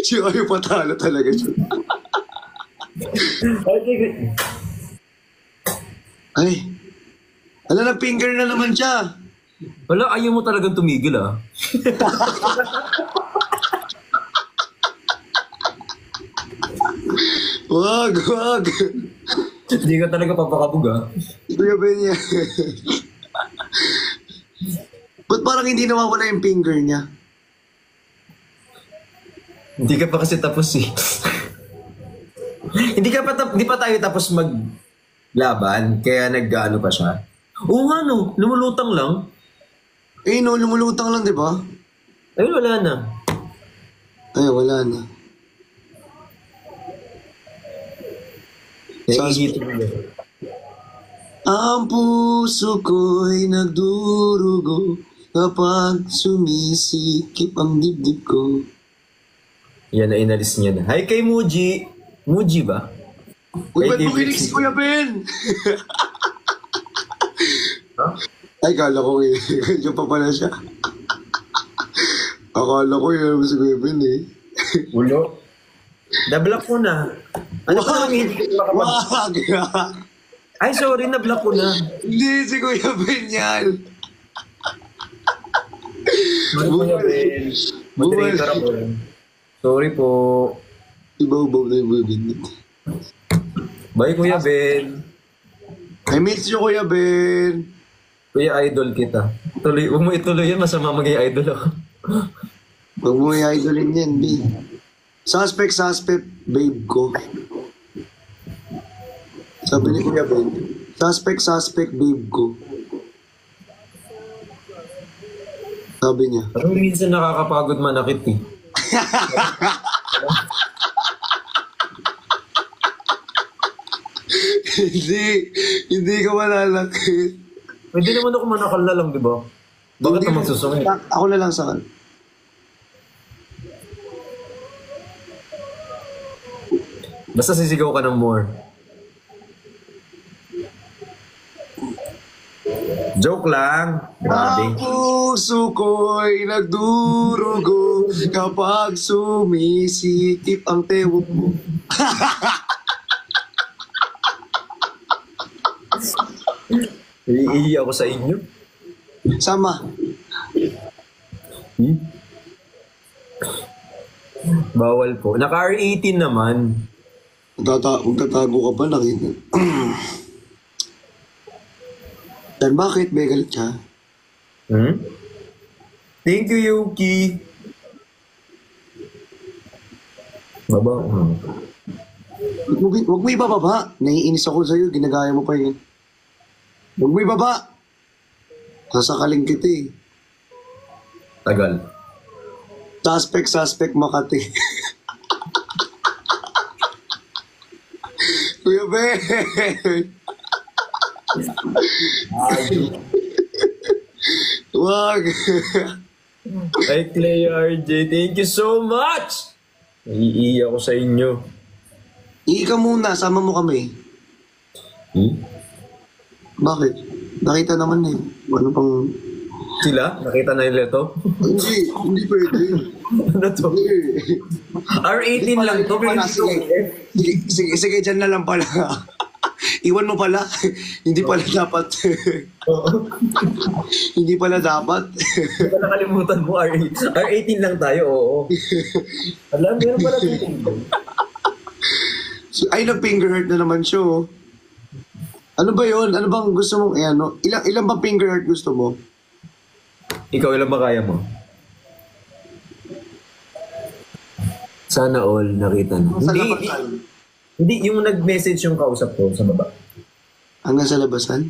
Siya kayo patalo talaga siya. Ay. Nag-finger na naman siya. Wala, ayaw mo talagang tumigil Wag. Hindi ka talaga papakabog Kuya Ben yan. Ba't parang hindi nawawala yung finger niya? Hindi ka pa kasi tapos Hindi pa tayo tapos maglaban, kaya nag-ano pa siya. Oo nga lumulutang lang. Lumulutang lang, di ba? Ay, wala na. Hihito mo yun. Ang puso ko'y nagdurugo kapag sumisikip ang dibdib ko. Yan na, inalis niya na. Hi kay Muji. Muji ba? Uy, ba't mo kinig si Kuya Ben? Ay, kala ko ganyan pa pala siya. Akala ko yun si Kuya Ben Ulo. Na-block ko na. Ano ka naman hindi ko Wag! Ay, sorry, na-block ko na. Hindi, si Kuya Ben yan. Kuya Ben. Moderator ako. Sorry po. Ibaw-baw na yung Kuya Ben. Bye, Kuya Ben. I miss you, Kuya Ben. Kuya, idol kita. Huwag mo ituloy yan, masama maging idol ako. Huwag mo i-idolin yan, B. Suspect, babe ko. Sabi ni Kuya Ben, suspect, babe ko. Sabi niya. Pero minsan nakakapagod manakit eh. Hindi ka malalakit. Pwede naman ako manakal na lang, di ba? Bakit na magsusungit? Ako na lang sa kan. Basta sisigaw ka ng more. Joke lang. Grabe. Ang puso ko'y nagdurugo kapag sumisikip ang tewok mo. Iihi ako sa inyo. Sama. Bawal po. Naka-R18 naman. Magtatago ka pa nakita. Dan bakit? May galit siya. Thank you, Yuki. Baba. Huwag mo ibababa. Naiinis ako sa'yo. Ginagaya mo pa yun. Huwag mo ibaba. Sasakaling kita eh. Tagal. Suspect, Makati. Kuya Ben! Wag! Ay, Clay RJ, thank you so much! Naiihi ako sa inyo. Iika muna, sama mo kami. Bakit? Nakita naman eh. Ano pang... Sila? Nakita na nila to? Hindi pwede. Ano to? R18 lang to. Sige, dyan na lang pala. Iwan mo pala. Hindi pala dapat. Hindi pala dapat. Hindi ka nakalimutan mo, R18 lang tayo, oo. Alam, meron pala dito. Ay, nag-finger hurt na naman siya, oh. Ano ba yun? Ano bang gusto mong, ano? Ilang bang finger hurt gusto mo? Ikaw, ilang ba kaya mo? Sana all nakita na. Hindi, yung nag-message yung kausap ko sa baba. Hanggang sa labasan?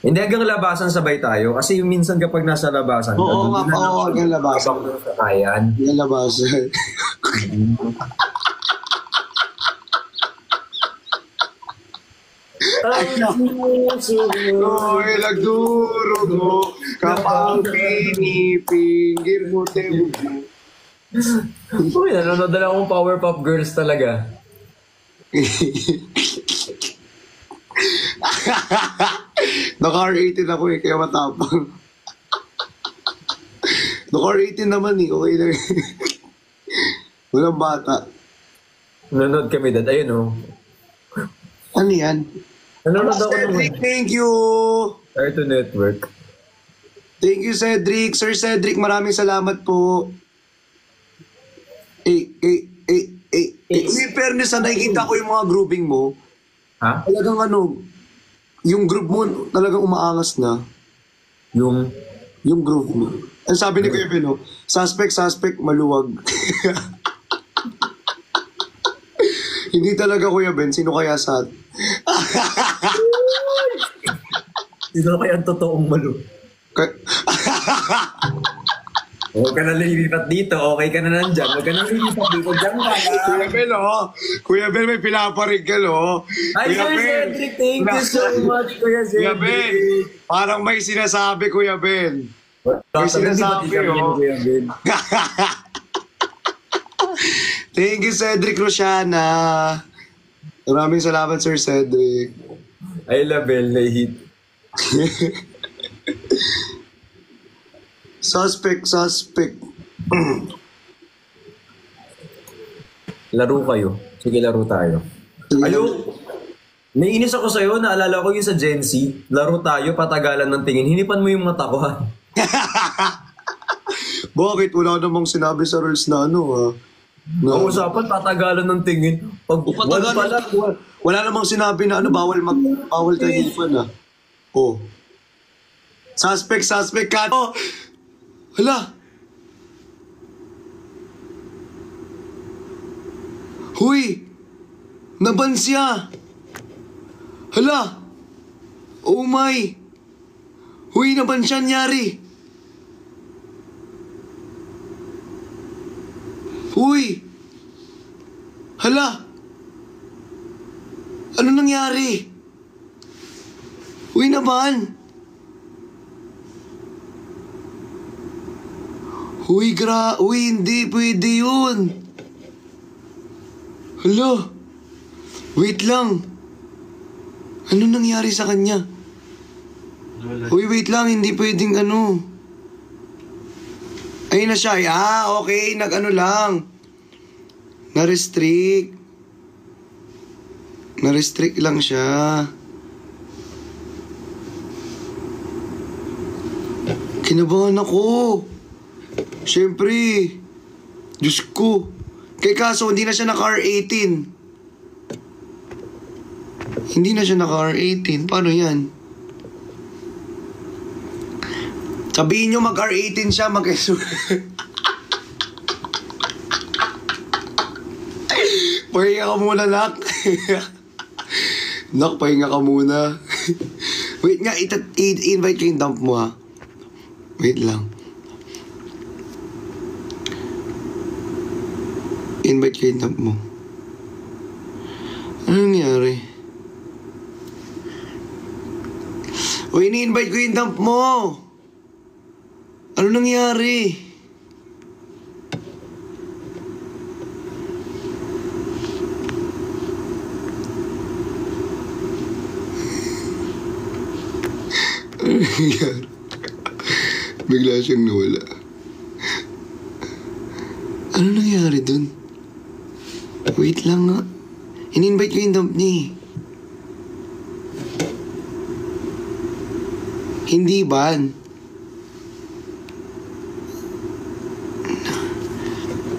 Hindi, hanggang labasan sabay tayo. Kasi yung minsan kapag nasa labasan, Oo nga, hanggang labasan. Ayan. Hanggang labasan. Ko'y nagdurugo kapag pinipinggir mo tewog mo. Uy, nanonood na lang akong Powerpuff Girls talaga. Naka-R18 ako eh, kaya matapang. Naka-R18 naman eh, okay na. Walang bata. Nanonood kami dad. Ayun o. Ano yan? Nanonood ako Cedric, ng thank you! Cartoon Network. Thank you, Cedric. Sir Cedric, maraming salamat po. May fairness na nakikita ko yung mga grouping mo. Ha? Talagang ano, yung group mo talagang umaangas na. Yung group mo. Ang sabi ni Kuya Ben, suspect, maluwag. Hindi talaga Kuya Ben, sino kaya sa... Sino kaya ang totoong malu? Huwag ka na lilipat dito, okay ka na nandyan. Huwag ka na lilipat dito, dyan ka Kuya Ben, Kuya Ben, may pinaparig ka, Ay, Kuya Sir Ben. Cedric, thank you so much, Kuya Kuya Ben, Cedric. parang may sinasabi, Kuya Ben. May sinasabi, Kuya Ben. Thank you, Cedric Rosiana. Maraming salamat, Sir Cedric. Ay, label, na-hit. Suspect. Laro kayo. Sige, laro tayo. Ayo, naiinis ako sa'yo. Naalala ko yung sa Gen Z. Laro tayo, patagalan ng tingin. Hinipan mo yung mata ko, ha? Bakit? Wala namang sinabi sa rules na ano, ha? Ang usapan, patagalan ng tingin. Pag Wala namang sinabi na ano, bawal ka hilipan, ha? Oh. Suspect ka. Oh. Hala. Huy. Naban siya! Hala! Oh my! Huy, naban siya nyari! Huy! Hala! Ano nangyari? Huy, naban! Huy, hindi pwede yun! Hala! Wait lang! Ano nangyari sa kanya? Uy, wait lang, hindi pwedeng ano. Ayun na siya. Okay, nag-ano lang. Na-restrict. Na-restrict lang siya. Kinabahan ako. Siyempre. Diyos ko. Kaya kaso, hindi na siya naka-R18. Hindi na siya naka-R18. Paano yan? Sabihin nyo mag-R18 siya, Pahinga ka muna, Nak. Nak, pahinga ka muna. Wait nga, i-invite ko yung dump mo, ha? Wait lang. Invite ko yung dump mo. Ano nangyari? O, ini-invite ko yung dump mo. Ano nangyari? Ano nangyari? Bigla siyang nawala. Ano nangyari dun? Wait lang nga. In-invite ko yung dump niya. Hindi ban.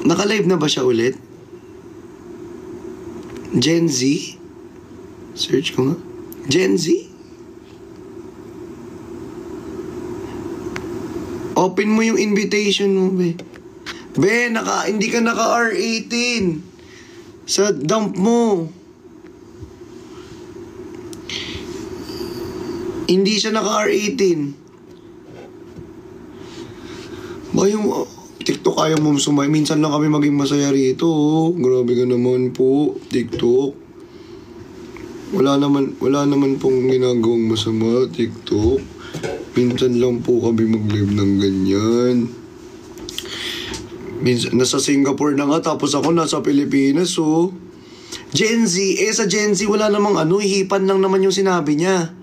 Naka-live na ba siya ulit? Gen Z? Search ko nga. Gen Z? Open mo yung invitation mo, be. Be, hindi ka naka-R18. Sa dump mo. Hindi siya naka-R18. Ba yung TikTok ayaw mo sumay. Minsan lang kami maging masaya rito. Oh. Grabe ka naman po, TikTok. Wala naman pong ginagawang masama, TikTok. Minsan lang po kami mag-live ng ganyan. Minsan, nasa Singapore na nga, tapos ako nasa Pilipinas, oh. Gen Z, sa Gen Z, wala namang hipan lang naman yung sinabi niya.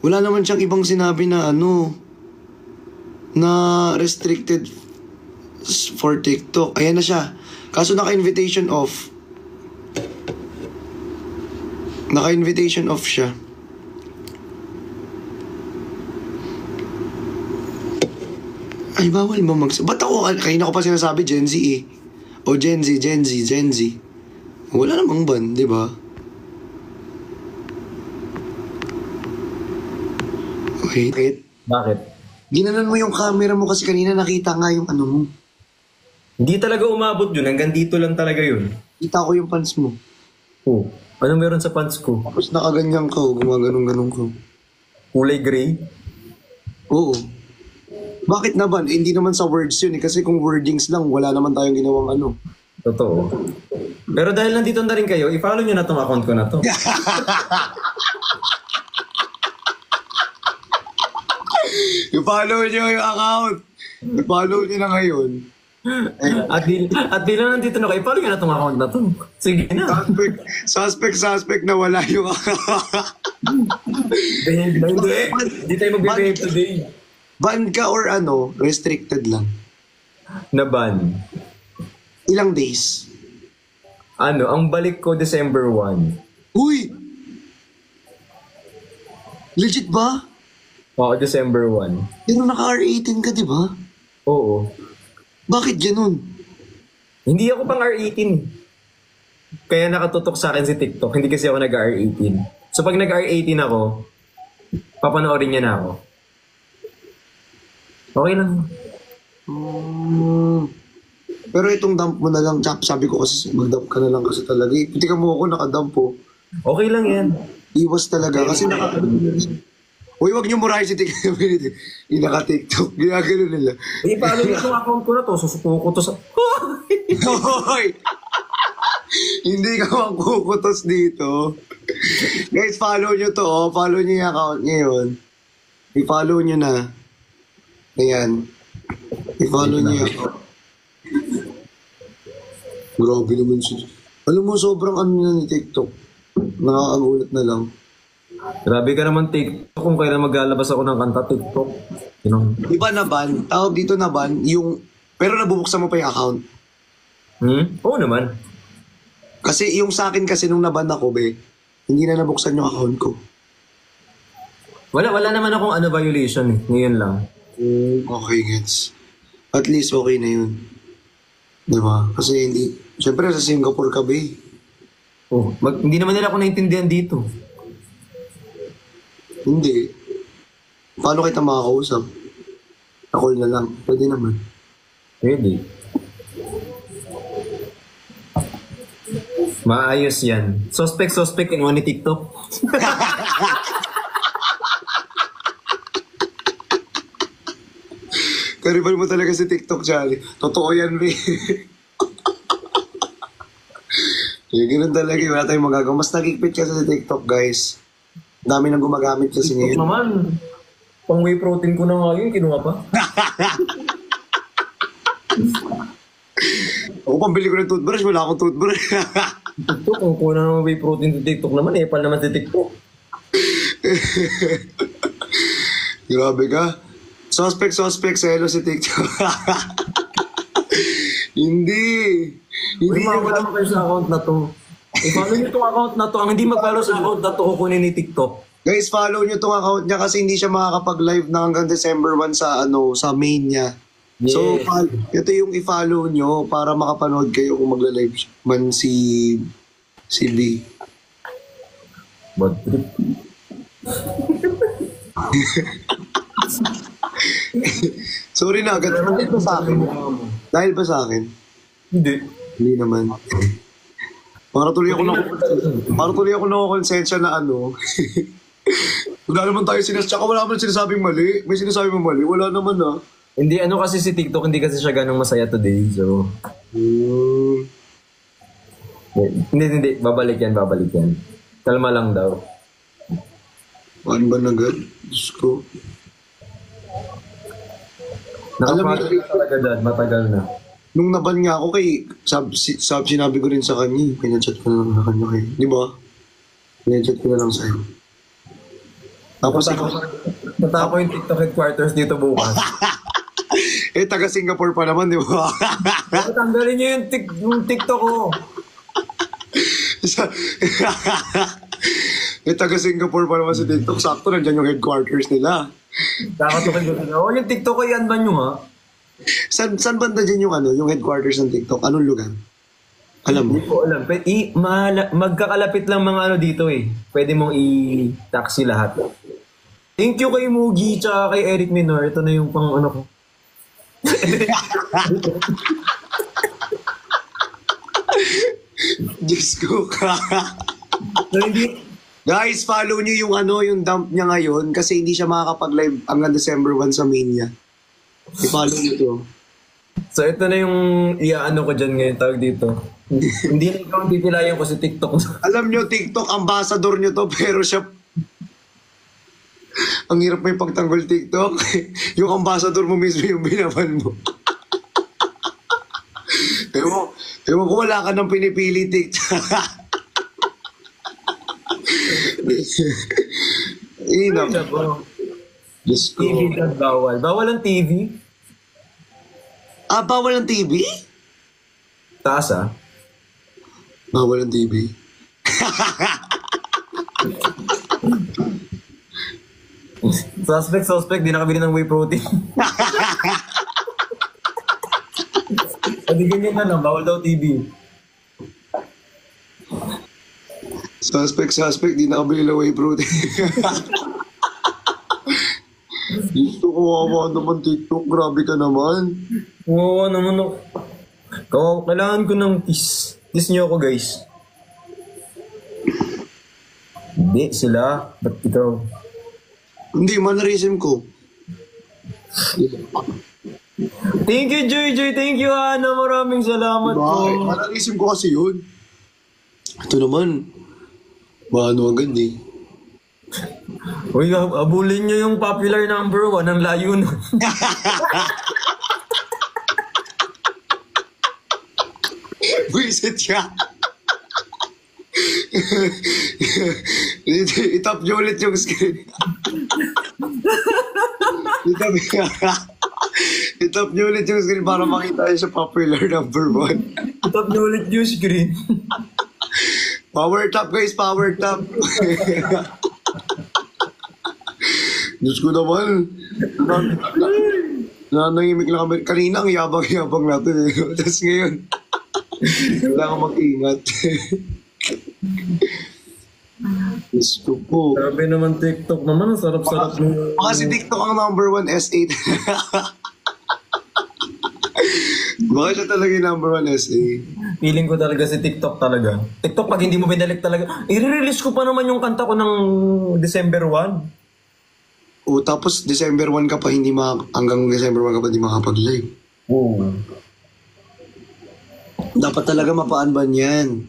Wala naman siyang ibang sinabi na na restricted for TikTok. Ayan na siya. Kaso naka-invitation off. Naka-invitation off siya. Ay, bawal ba ba't ako, kanina ko pa sinasabi Gen Z eh. O Gen Z. Wala namang ban, di ba? Wait. Bakit? Ginanon mo yung camera mo kasi kanina nakita nga yung mo. Hindi talaga umabot yun. Hanggang dito lang talaga yun. Kita ko yung pants mo. Oh, anong meron sa pants ko? Tapos nakaganyan ka, gumaganong-ganong ka. Kulay gray? Oo. Bakit naman? Hindi naman sa words yun eh. Kasi kung wordings lang, wala naman tayong ginawang Totoo. Pero dahil nandito na rin kayo, i-follow nyo na tong account ko na to. I-follow nyo yung account. I-follow nyo na ngayon. At di lang nandito na kayo, i-follow nyo na tong account na to. Sige na. Suspect na wala yung account. Hindi tayo mag-behave today. Ban ka or restricted lang? Na ban. Ilang days? Ang balik ko December 1. Uy! Legit ba? Oo, December 1. Pero naka-R18 ka, di ba? Oo. Bakit ganun? Hindi ako pang R18. Kaya nakatutok sa akin si TikTok. Hindi kasi ako nag-R18. So pag nag-R18 ako, papanoorin niya na ako. Okay lang. Pero itong dump mo na lang, Chap, sabi ko kasi mag-dump ka na lang kasi talaga. Tika mo ako, nakadump po. Okay lang yan. Iwas talaga kasi Uy, wag niyo murahin si TikTok. Yung naka-TikTok. Ginagano nila. Follow niyo itong account ko na to. Susuko ko to sa... Hoy! Hindi ka magkukutos dito. Guys, follow nyo to. Oh. Follow nyo yung account ngayon. I-follow nyo na. Ayan. I-follow nyo yung account. Grabe naman siya. Alam mo, sobrang ano na ni TikTok. Nakakagulat na lang. Grabe ka naman TikTok. Kung kailan maglalabas ako ng kanta TikTok. Di ba naban? Tawag dito naban, yung... Pero nabubuksan mo pa yung account. Oo naman. Kasi yung sa akin kasi nung naban ako, be, hindi na nabuksan yung account ko. Wala naman akong violation eh. Ngayon lang. Okay, gets. At least okay na yun. Diba? Kasi hindi... Siyempre sa Singapore ka, be. Hindi naman nila ako naintindihan dito. Hindi. Paano kita makakausap? Call na lang. Pwede naman. Pwede. Maayos yan. Suspect kinuha ni TikTok. Karibal mo talaga si TikTok, Charlie. Totoo yan, be. Kaya ganun talaga. Wala tayong magagawa. Mas nagigpit kasi sa TikTok, guys. Dami nang gumagamit kasi TikTok ngayon. naman. Pang whey protein ko na nga yun. Kinuha pa. Ako pambili ko ng toothbrush. Wala akong toothbrush. TikTok, kung kuha na ng whey protein sa TikTok naman, epal naman si TikTok. Grabe ka. Suspect, hello si TikTok. Hindi. Uy, mawala mo kayo sa account na to. I-follow nyo itong account na to. Ang hindi mag-follow sa account na to, kukunin ni TikTok. Guys, follow nyo tong account niya kasi hindi siya makakapag-live na hanggang December 1 sa main niya. Yeah. So, ito yung i-follow nyo para makapanood kayo kung magla-live man si B. Bad trip. Sorry na, agad. Dahil ba sa akin? Dahil ba sa akin? Hindi. Hindi naman. Para tuloy ako na konsensya na ano. Wala naman tayo tsaka wala naman sinasabing mali. May sinasabi mo mali. Wala naman ah. Hindi, kasi si TikTok, hindi kasi siya ganong masaya today. So, hindi. Babalik yan. Kalma lang daw. Ano ba nagad? Diyos ko. Nakapagod talaga dad. Matagal na. Nung naban nga ako sinabi ko rin sa kanya. Pinachat ko na lang sa kanya kayo. Di ba? Pinachat ko na lang sa'yo. Tapos ikaw... Natako yung TikTok headquarters dito bukas. taga Singapore pa naman, di ba? Tanggalin niyo yung TikTok ko. taga Singapore pa naman si TikTok. Sakto, nandyan yung headquarters nila. Kakatukin ko sila. Yung TikTok ko, yan ba nyo ha? Saan banda dyan yung headquarters ng TikTok? Anong lugar? Alam mo? Hindi ko alam. Magkakalapit lang mga dito eh. Pwede mong i-taxi lahat. Thank you kay Mugi tsaka kay Eric Minor. Ito na yung pang ko. Diyos ko ka. Guys, follow nyo yung dump niya ngayon kasi hindi siya makakapag-live hanggang December 1 sa main niya. I-follow nyo to. So ito na yung ko dyan ngayon, tawag dito. Hindi na ikaw pipilayan ko si TikTok. Alam nyo, TikTok, ambassador nyo to, pero siya... Ang hirap may pagtanggol TikTok. Yung ambassador mo mismo yung binaban mo. Ewan ko, wala ka nang pinipili TikTok. Diyos ko. TV na bawal. Bawal ang TV? Bawal ang TV? Taas Bawal ang TV. Suspect, di nakabili ng whey protein. Hindi ganyan na lang, bawal daw TV. Suspect, di nakabili ng whey protein. Gusto ko kawawa naman TikTok, grabe ka naman. Oo, naman. Kailangan ko ng kiss. Kiss niyo ako, guys. Hindi, sila. Ba't ikaw? Hindi, mannerism ko. Thank you, Joy. Thank you, Ana. Maraming salamat po. Mannerism ko kasi yun. Ito naman. Maano agad eh. Uy, abulin niyo yung popular number 1. Ang layo na. Buisit siya. Itap niyo ulit yung screen. Itap niyo ulit yung screen para makita niyo sa popular number 1. Itap niyo ulit yung screen. Power tap guys, power tap. Diyos ko naman. Nanahimik lang kami. Kanina ang yabang-yabang natin eh. Tapos ngayon, kailangan mag-ingat. Diyos ko po. Sabi naman TikTok naman, ang sarap-sarap mo. Kasi TikTok ang number 1 S8. Bakit siya talaga yung number 1 SA? Feeling ko talaga si TikTok talaga. TikTok pag hindi mo binalik talaga. I-release ko pa naman yung kanta ko ng December 1. O tapos December 1 ka pa hanggang December 1 ka pa hindi makapag-live. Oo. Dapat talaga mapaan-ban yan.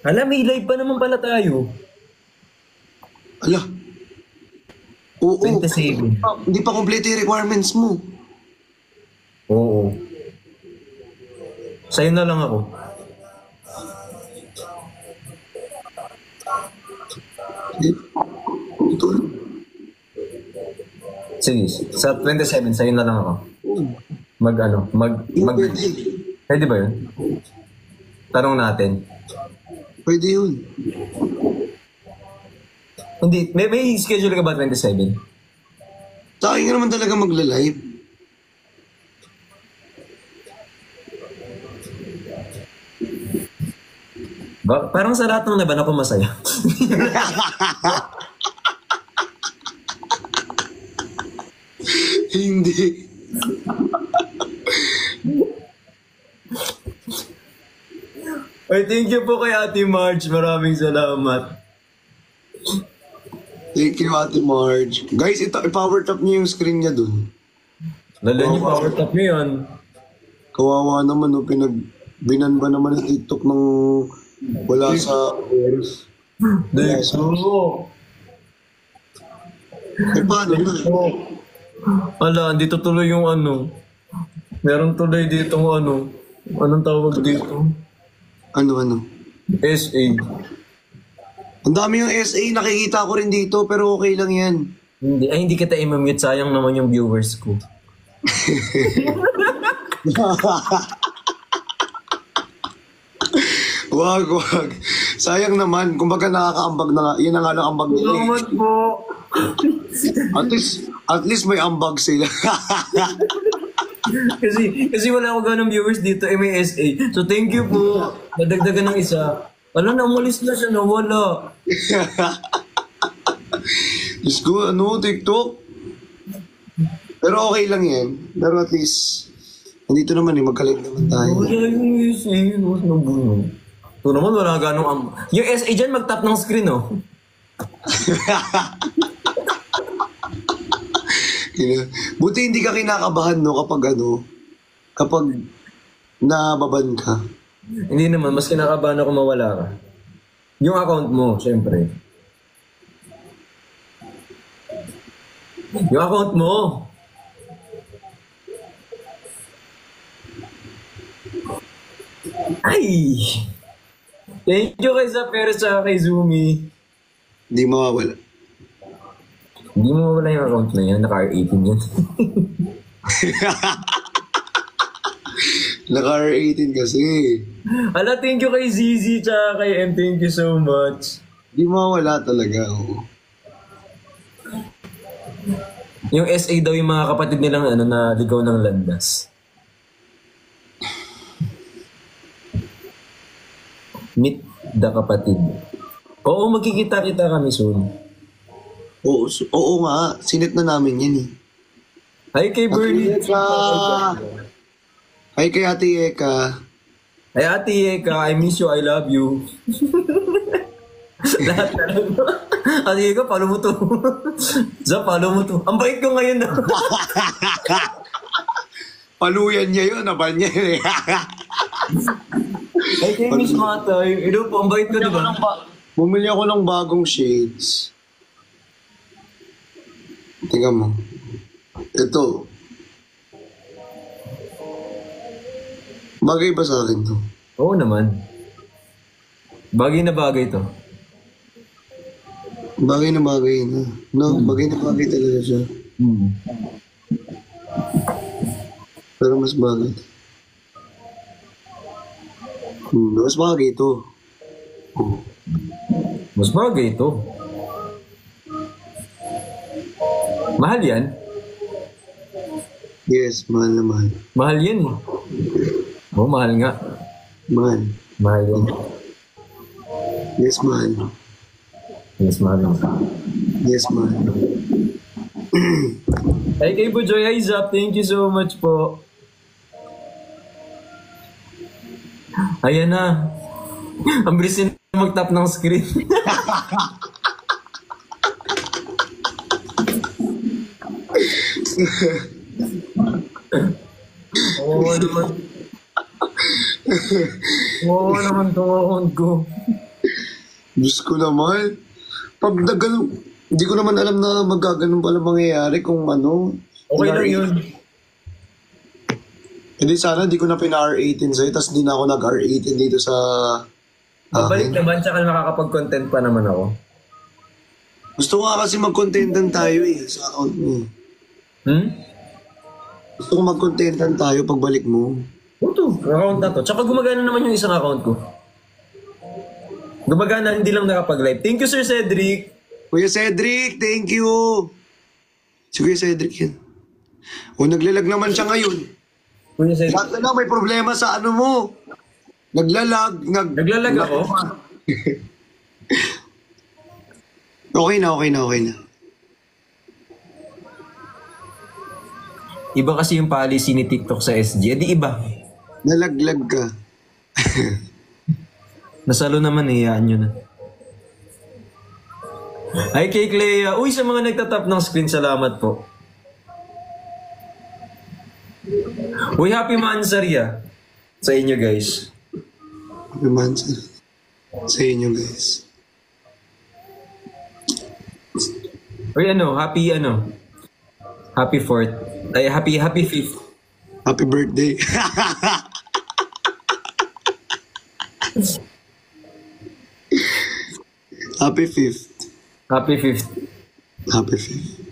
Hala, may live pa naman pala tayo. Ala. Oo. 27. Hindi pa complete yung requirements mo. Oo. Sa'yo na lang ako. Ito. Sige, sa 27, sa'yo na lang ako. Pwede ba yun? Tanong natin. Pwede yun. Hindi, may schedule ka ba 27? Sa akin ka naman talaga magla-live. Parang sa lahat ng laban ako masaya. Hindi. Ay, thank you po kay Ate Marge. Maraming salamat. Thank you, Ate Marge. Guys, i-power tap niyo yung screen niya dun. Lala niyo power tap niyo yan. Kawawa naman, no? Binan ba naman yung TikTok ng wala sa oras. Dito. Eh, paano na? Ala, dito tuloy yung ano. Meron tuloy dito ano. Anong tawag dito? Ano? SA. Ang dami yung SA, nakikita ko rin dito, pero okay lang yan. Hindi kita i-mute. Sayang naman yung viewers ko. Wag. Sayang naman. Kumbaga nakakaambag na nga. Yan ang nga lang ambag nila. Salamat po. At least may ambag sila. kasi wala ako ganong viewers dito. May SA. So thank you po. Nadagdagan ng isa. Wala na, umalis na siya. Nawala. Diyos ko, TikTok? Pero okay lang yan. Pero at least, nandito naman magkalig naman tayo. Wala yung SA. Wala nang buno. Ito naman wala ganong yung SA dyan, mag-tap ng screen, oh. Buti hindi ka kinakabahan, no, kapag nababan ka. Hindi naman, mas kinakabahan ako mawala ka. Yung account mo, syempre. Yung account mo. Ay! Thank you kay Zapper sa kay Zumi. Hindi mawawala. Hindi mo mawala yung account na yan. Naka-R18 yan. Naka-R18 kasi. Ala, thank you kay ZZ tsaka kay M. Thank you so much. Hindi mawawala talaga. Oh. Yung SA daw yung mga kapatid nilang na ligaw ng landas. Meet the kapatid. Oo, magkikita-kita kami soon. Oo nga. Sinit na namin yan eh. Hi kay Bernie. Ay, kay Ate Eka. Ay, Ate Eka, I miss you, I love you. Lahat na lang. Ate Eka, follow mo to. Zap, follow mo to. Ang bait ko ngayon na. Paluyan niya yun, naban niya eh. Ay, kay Miss Matay. Ito po, ang bait ko, diba? Bumili ako ng bagong shades. Tingnan mo. Ito. Bagay ba sa akin to? Oo naman. Bagay na bagay to. Bagay na bagay na. No, bagay na bagay talaga siya. Pero mas bagay. Mas bagay ito. Mas bagay ito. Mahal yan? Yes, mahal na mahal. Mahal yan eh. Oo, mahal nga. Mahal. Mahal yan. Yes, mahal. Yes, mahal nga. Yes, mahal. Ay, kay Bujoy Isaac, thank you so much po. Ayan na. Ang bilis na mag-tap ng screen. Oo naman. Oo naman itong account ko. Diyos ko naman. Pag nagano, hindi ko naman alam na magaganon pala mangyayari kung ano. Okay lang yun. Hindi sana, di ko na pina-R18 sa'yo, tapos di na ako nag-R18 dito sa... Babalik naman, tsaka makakapag-content pa naman ako. Gusto ko nga kasi mag-contentan tayo eh, sa account mo. Gusto ko mag-contentan tayo pagbalik mo. Ito, account na to. Tsaka gumagana naman yung isang account ko. Gumagana, hindi lang nakapag-live. Thank you, Sir Cedric. Kuya Cedric, thank you. Si Kuya Cedric yan. O, naglalag naman siya ngayon. Kuya Cedric. Lahat na lang may problema sa ano mo. Naglalag. Naglalag ako? Okay na. Iba kasi yung policy ni TikTok sa SG. Di iba. Nalaglag ka. Nasalo naman eh, yaan yun. Ay, kay Clea. Uy, sa mga nagtatap ng screen, salamat po. Uy, happy Mansari sa inyo, guys. Happy Mansari sa inyo, guys. Uy, happy 4th. Ay, happy 5th. Happy birthday. Happy 5th. Happy 5th. Happy 5th.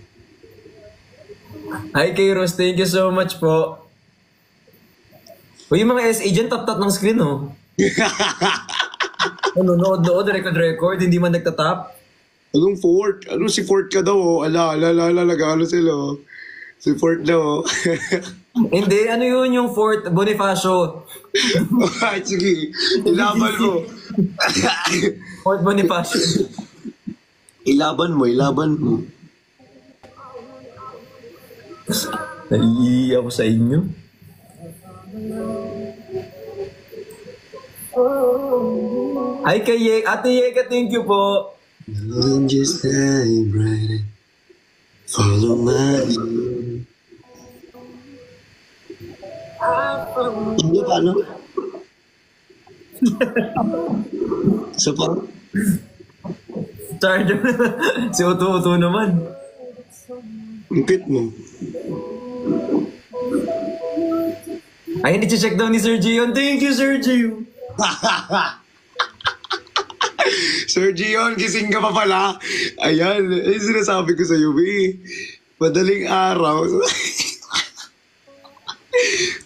Hi, kay Rose. Thank you so much po. Uy, yung mga SA dyan, tap-tap ng screen, oh. Nood, record, hindi man nagtatap. Anong Fort? Ano si Fort ka daw, oh? Ala, nagano sila, oh. Si Fort daw, oh. Hindi, ano yun yung Fort Bonifacio? Ay, sige. Ilaban mo. Fort Bonifacio. Ilaban mo. Naiiyak ako sa inyo. Ay, kay Ate Yeka, thank you po. Don't just shine bright. Follow my lead. Paano? Isa pa? Charger. Si Uto naman. Ipit mo. Ay, hindi check daw ni Sir Gion. Thank you, Sir Gio. Sir Gion, gising ka pa pala. Ayan, sinasabi ko sa iyo, madaling araw.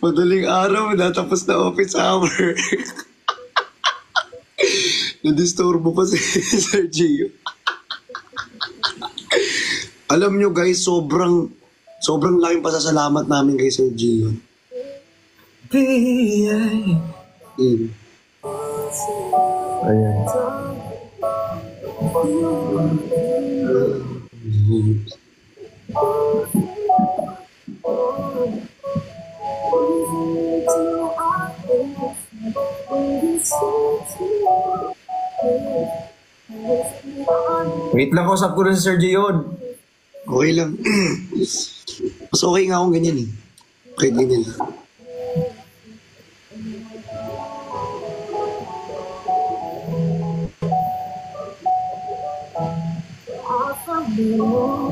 Madaling araw, natapos na office hour. Nadisturbo pa si Sir Gio. Alam nyo guys, sobrang laking pasasalamat namin kay Sir Gio. Ayan. Wait lang, kausap ko rin si Sir Jayon. Okay lang. Mas okay nga akong ganyan eh. Kahit ganyan lang.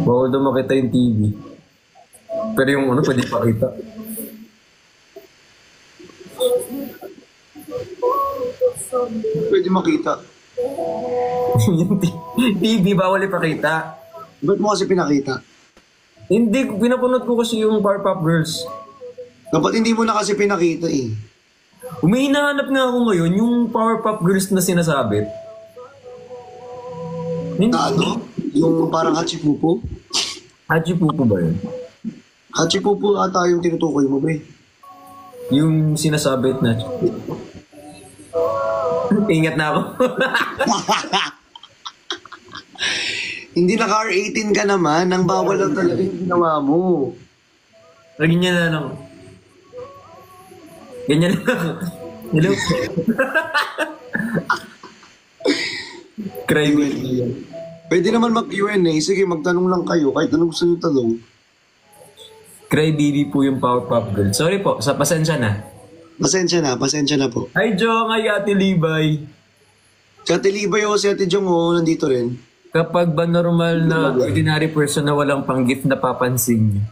Bawal daw makita yung TV. Pero yung ano, pwede pakita. Pwede makita. Yung TV, bawal ipakita. Ba't mo kasi pinakita? Hindi, pinapanood ko kasi yung Powerpuff Girls. Dapat hindi mo na kasi pinakita eh. Hinahanap nga ako ngayon yung Powerpuff Girls na sinasabit. Na ano? Yung parang Hachipupo? Hachipupo ba yun? Hachipupo ata yung tinutukoy mo ba eh. Yung sinasabit na... Ingat na ako. Hindi naka R18 ka naman, nang bawal lang talaga yung ginawa mo. Ganyan na lang. Ganyan na lang. Hello? Cry with me. Pwede naman mag-Q&A. Sige, magtanong lang kayo. Kahit anong gusto nyo tanong. Cry baby po yung Powerpuff Girl. Sorry po, sa pasensya na. Pasensya na po. Hi Jong, hi Ate Libay. Si Ate Libay o si Ate Jong nandito rin. Kapag ba normal na ordinary person na walang pang-gift na papansin niyo?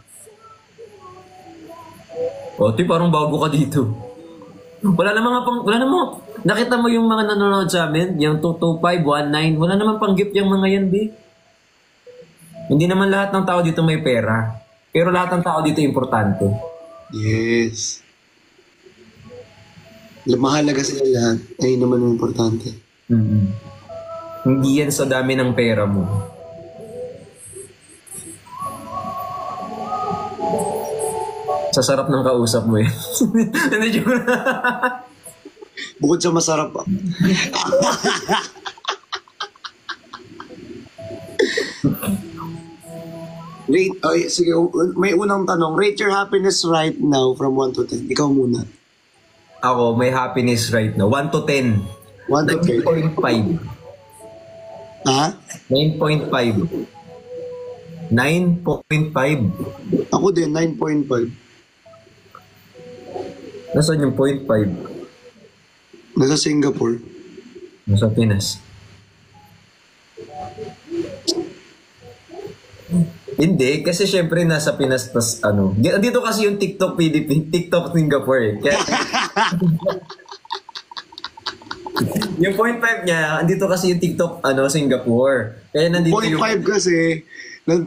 Ate, parang bago ka dito. Wala namang, nakita mo yung mga nanonood sa amin? Yung 225, 19, wala namang pang-gift yung mga yan, di. Hindi naman lahat ng tao dito may pera. Pero lahat ng tao dito importante. Yes. Mahalaga sila lahat. Ayun naman ang importante. Mm-hmm. Hindi yan sa dami ng pera mo. Sa sarap ng kausap mo yan. Hindi joke na. Bukod sa masarap pa. Rate, sige, may unang tanong. Rate your happiness right now from 1 to 10. Ikaw muna. Ako, may happiness right now. 1 to 10. 1 to 10. 9.5. Ha? 9.5. 9.5. Ako din, 9.5. Nasaan yung 0.5? Nasa Singapore. Nasa Pinas. Hindi, kasi syempre nasa Pinas tas ano. Dito kasi yung TikTok Philippines, TikTok Singapore eh. Kaya, yung 0.5 niya, andito kasi yung TikTok Singapore. Kaya nandito 0.5 yung... kasi,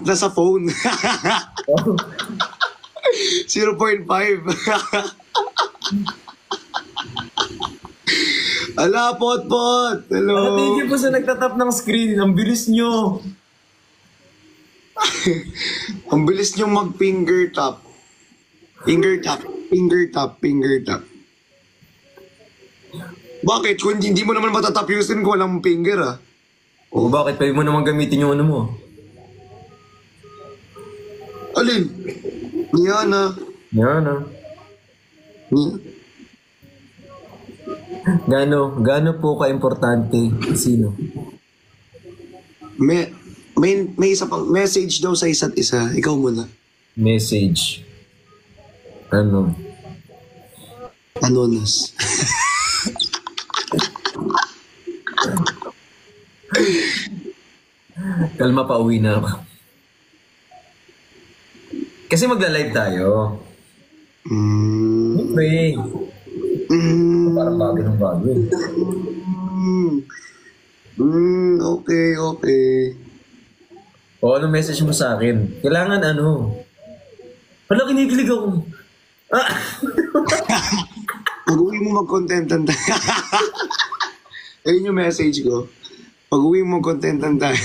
nasa phone. 0.5. Ala, pot. Hello. Thank you po sa nagtatap ng screen. Ang bilis nyo. Ang bilis nyo mag-finger tap. Finger tap. Bakit? Kung hindi mo naman matatap usin kung walang finger ah. O bakit? Pwede mo naman gamitin yung ano mo. Alin? Niana. Yan ah. Gaano po ka-importante sino? May isa pang message daw sa isa't isa. Ikaw muna. Message. Ano? Anonas. Kalma, pauwi na ako. Kasi magla-live tayo. Siyempre. Parang bagay ng bagay. Okay. O, ano message mo sa akin? Kailangan ano? Wala, kinikilig ako. Pag-uwi mo mag-contentan tayo. Ayun yung message ko. Pag-uwi mo mag-contentan tayo.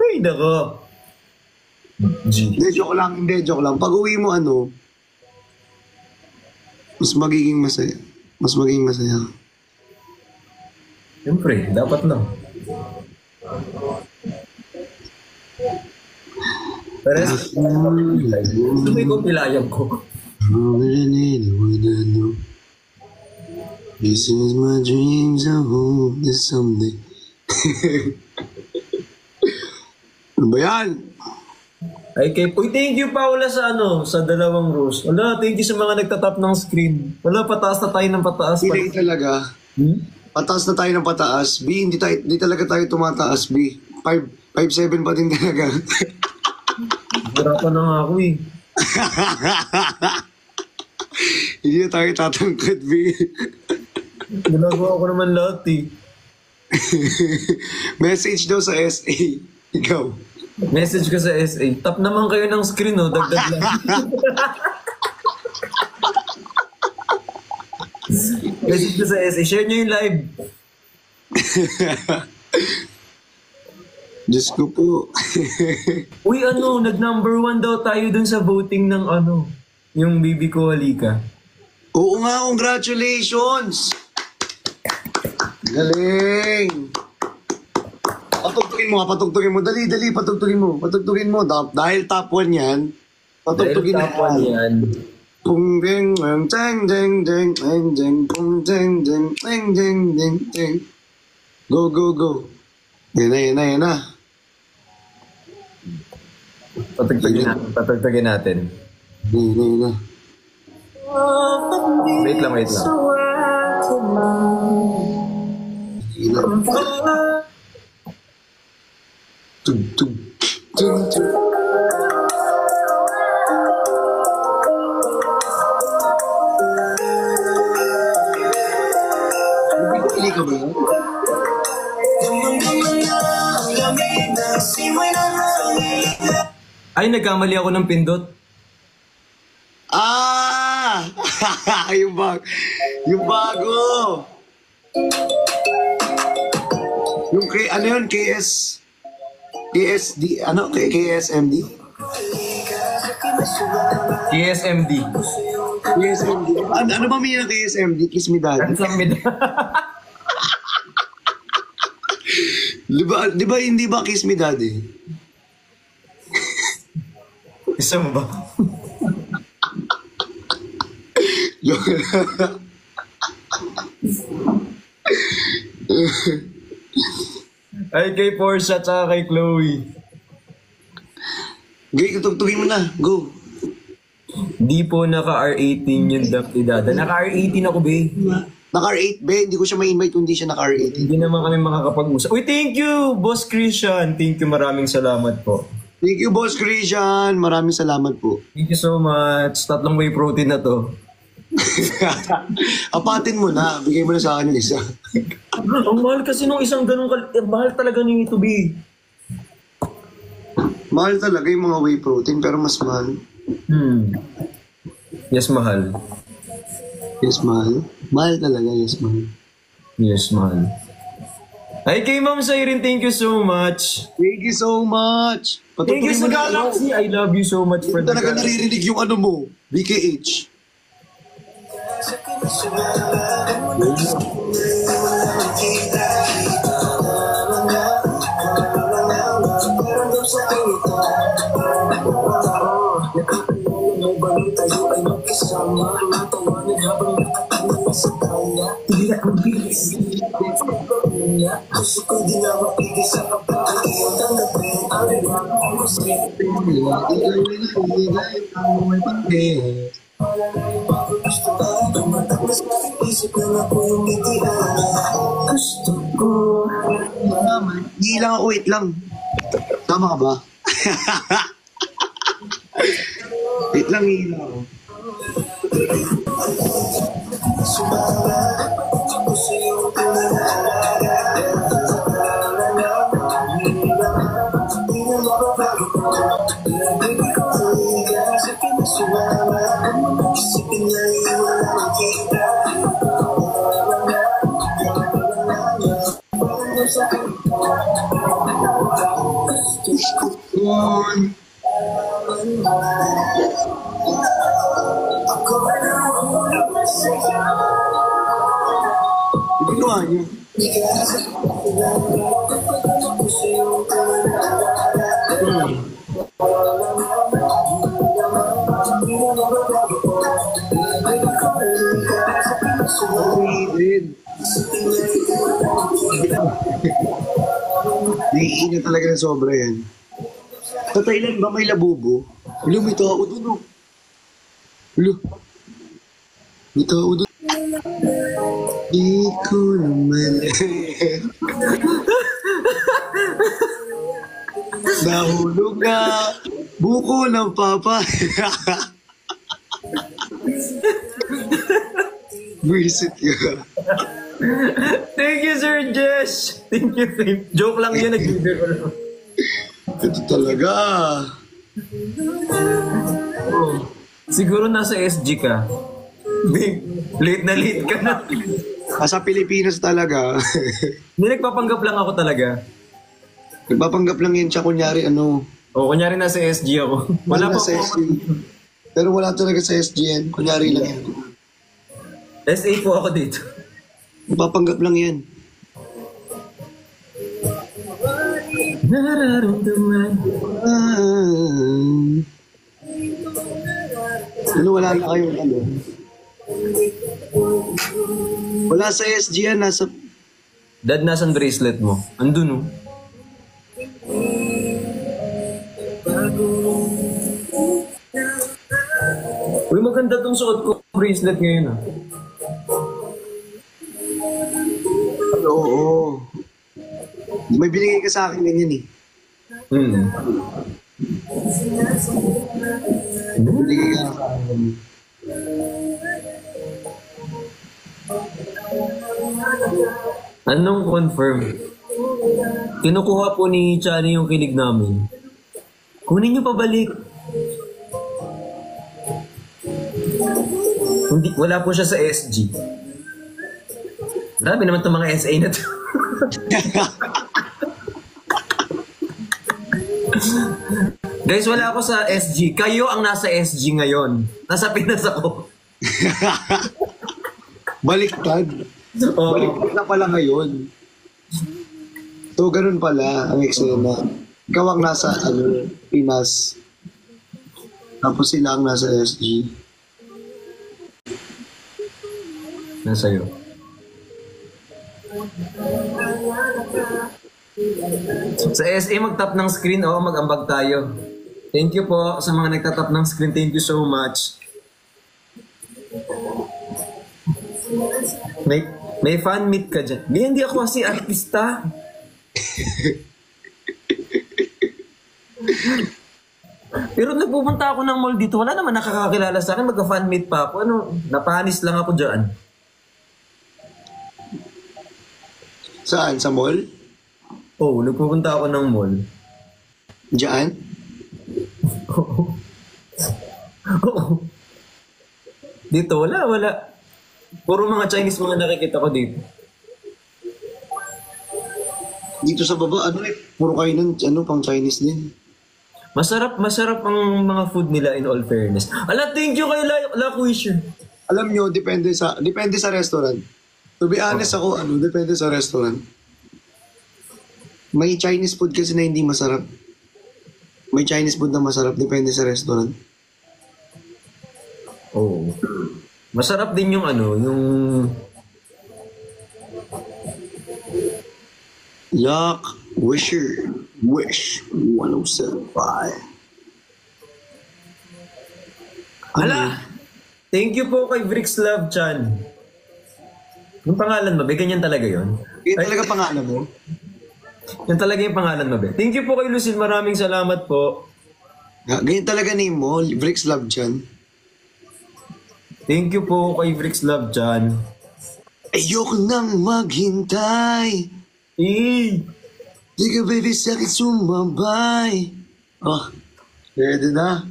Ay, nako. Hindi, joke lang. Pag-uwi mo mas magiging masaya. Siyempre, dapat lang. Pero may kumpilayang ko. This is my dreams, I hope that someday. Ano ba yan? Ay, uy, thank you, Paula, sa dalawang rose. Wala, thank you sa mga nagtatap ng screen. Wala, pataas na tayo ng pataas. Hindi talaga. Pataas na tayo ng pataas. B, hindi talaga tayo tumataas, B. 5'7" pa din talaga. Hirapan na nga ako eh. Hindi na tayo tatangkad, B. Ginagawa ko naman lahat eh. Message daw sa SA. Ikaw. Message ko sa SA. Tap naman kayo ng screen, oh. Dagdag lang. Message ko sa SA. Share nyo yung live. Diyos ko po. Uy, nag-number 1 daw tayo dun sa voting ng yung baby ko, halika. Oo nga, congratulations! Galing! Patugtugin mo. Dali, patugtugin mo. Dahil top 1 yan, patugtugin Dahil top 1 yan. Pung ding ding ding ding ding ding pung ding ding ding ding ding ding. Go. Yan na. Patugtugin natin. Yan na. Wait lang. Tug. Pili ka ba? Ay, nagkamali ako ng pindot. Ah! yung bago. Yung ano yun? KSD, KSMD? KSMD. Ano ba mean ng KSMD? Kiss me daddy. Di ba hindi ba kiss me daddy? Isa mo ba? Ay, kay Porsche at saka kay Chloe. Gay, tugtugin mo na. Go. Di po naka-R18 yung dump ni Dada. Naka-R18 ako, be. Naka-R8, be. Hindi ko siya ma-invite kung hindi siya naka-R18. Hindi naman kami makakapag-usap. Uy, thank you, Boss Christian. Thank you, maraming salamat po. Thank you, Boss Christian. Maraming salamat po. Thank you so much. 3 whey protein na to. Apatin mo na. Bigay mo na sa akin yung isa. Ang mahal kasi nung isang ganun mahal talaga nung ito, be. Mahal talaga yung mga whey protein, pero mas mahal. Yes, mahal. Yes, mahal. Mahal talaga, yes, mahal. Yes, mahal. Ay, kay Ma'am Siren, thank you so much. Thank you so much. Thank you sa Galaxy. I love you so much for the talaga naririnig yung ano mo, BKH. Tayo ay magkasama, matawanan habang nakatanan sa kanya. Tila ang bilis, gusto ko di na mapigil sa kapatid. Iyong tanggapin ang reward ang gusto. Gusto ka, tumataklas na isip lang ako yung bitian. Gusto ko. Hindi lang ako, wait lang. Tama ka ba? Wait lang, hila ako. Ginawa niyo. Naiingat talaga ng sobra yan. Sa Thailand ba may labubo? Wala, may tao doon, oh. Wala. May tao doon. Di ko naman. Nahulog na. Buko ng papa. Visit ka. Thank you, Sir Jess. Thank you. Joke lang yun, nag-video ko lang. Ito talaga. Oh. Siguro nasa SG ka. Late na late ka na. Sa Pilipinas talaga. Hindi, nagpapanggap lang ako talaga. Nagpapanggap lang yan siya, kunyari ano. O, kunyari nasa SG ako. Wala pa sa po. SG. Pero wala talaga sa SG yan. Kunyari lang yan. SA po ako dito. Nagpapanggap lang yan. Nararamdaman. Ano, wala na kayong ano? Wala sa SG yan. Nasa... Dad, nasan bracelet mo? Andun, no? Uy, maganda tong suot ko bracelet ngayon, ah. Oo. May binigay ka sa akin ganyan eh. Binigay ka sa akin. Anong confirm? Kinukuha po ni Chani yung kilig namin. Kunin niyo pabalik. Hindi, wala po siya sa SG. Grabe naman itong mga SA na to. Guys, wala ako sa SG. Kayo ang nasa SG ngayon. Nasa Pinas ako. Baliktad. Oo. Baliktad na pala ngayon. So, ganun pala ang eksena. Ikaw ang nasa Pinas. Tapos sila ang nasa SG. Nasa'yo. Sa SA, mag-tap ng screen. Oo, mag-ambag tayo. Thank you po sa mga nagtatap ng screen. Thank you so much. May fan meet ka dyan. Hindi ako kasi artista. Pero nagpupunta ako ng mall dito. Wala naman nakakakilala sa akin. Magka-fan meet pa ako. Ano, napanis lang ako dyan. Saan? Sa mall? Oo, nagpupunta ako ng mall. Diyan? Oo. Dito, wala. Puro mga Chinese mga nakikita ko dito. Dito sa baba, puro kainan, pang Chinese din. Masarap ang mga food nila in all fairness. Thank you kay Laquisher. Alam nyo, depende sa restaurant. To be honest ako, depende sa restaurant. May Chinese food kasi na hindi masarap. May Chinese food na masarap, depende sa restaurant. Oo. Masarap din yung yung... Laquisher. Wish 107.5. Thank you po kay Brix Love Chan. Yung pangalan mo, ganyan talaga yun? Yan talaga pangalan mo? Yan talaga yung pangalan mo, Thank you po kay Lucille, maraming salamat po. Ganyan talaga name mo, Brix Love Chan. Thank you po kay Brix Love Chan. Ayoko nang maghintay. Di ka baby sa akin sumabay. Oh, ready na?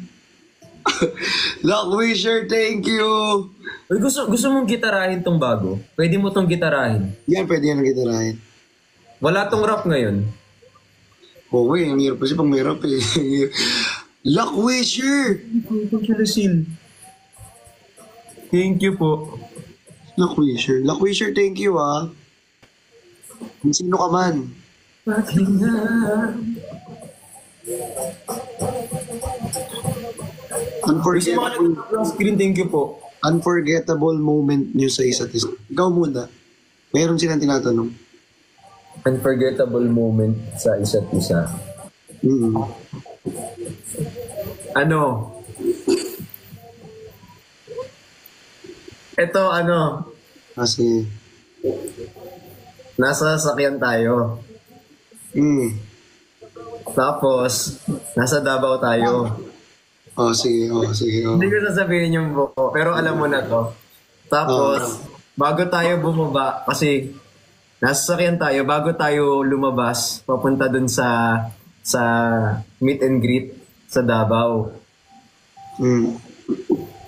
Laquisher, thank you. Uy, gusto mong gitarahin tong bago? Pwede mo tong gitarahin. Yan, pwede yan ang gitarahin. Wala tong rap ngayon. Okay, ang hirap kasi pang may rap eh. Laquisher! Thank you, Lucille. Thank you po. Laquisher, thank you ah. Kung sino ka man. Screen, thank you po. Unforgettable moment niyo sa isa't isa. Ikaw muna. Meron silang tinatanong. unforgettable moment sa isa't isa. Mm. Ano? Ito, ano? Kasi, Nasa sasakyan tayo. Tapos, nasa Davao tayo. sige, sige. Hindi ko sasabihin yung buko, pero alam mo na to. Tapos, bago tayo bumaba, kasi nasa sasakyan tayo, bago tayo lumabas, papunta dun sa meet and greet sa Davao.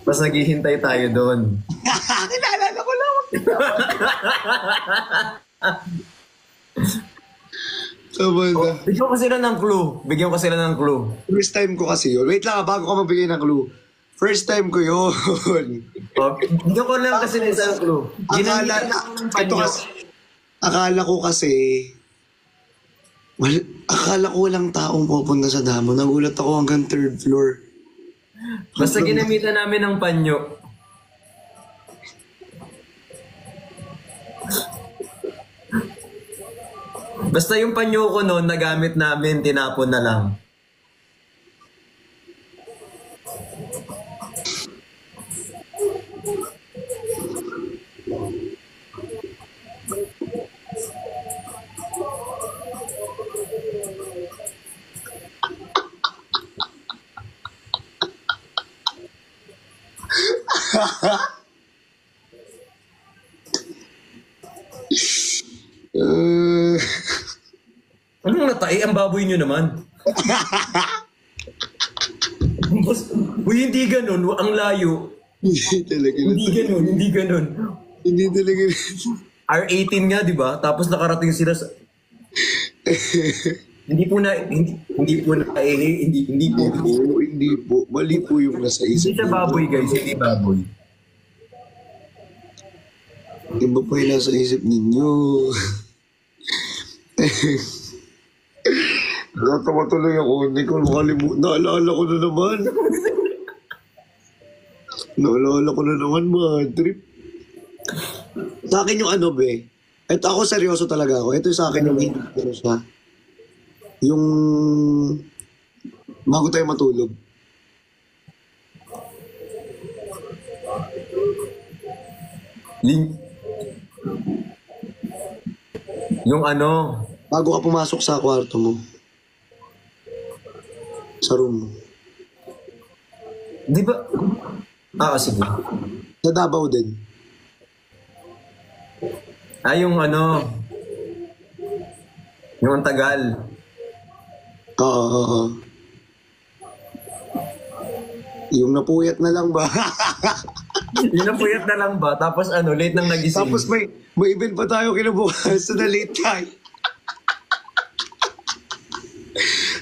Tapos naghihintay tayo doon. Kilala ko lang. Tama na. Bigyan ko sila ng clue. First time ko kasi yun. Wait lang, bago ka magbigay ng clue. First time ko yun. Bigyan ko lang kasi ng isang clue. Akala ko kasi, akala ko walang taong pupunta sa damo. Nagulat ako hanggang 3rd floor. Basta ginamitan namin ng panyo. Basta yung panyo ko noon, nagamit namin, tinapon na lang. Anong natay? Ang baboy nyo naman. Uy, hindi ganun. Ang layo. Hindi talaga. Hindi ganun. Hindi talaga. R18 nga, di ba? Tapos nakarating sila sa... Hindi po. Mali po yung nasa isip. Hindi siya baboy, guys. Hindi baboy. Iba pa yung nasa isip ninyo. Natatawa tuloy ako. Hindi ko makalimutan. Naalala ko na naman. Mga trip. Sa akin yung ano, be. Ito ako, seryoso talaga ako. Ito sa akin yung siya. Yung bago tayo matulog. Yung ano? Bago ka pumasok sa kwarto mo. Sa room mo. Di ba? Sige. Sa Davao din. Yung ano? Yung ang tagal. Oo. Yung napuyat na lang ba? Yung napuyat na lang ba? Tapos ano, late nang nagising. Tapos may event pa tayo kinabukas so na late tayo.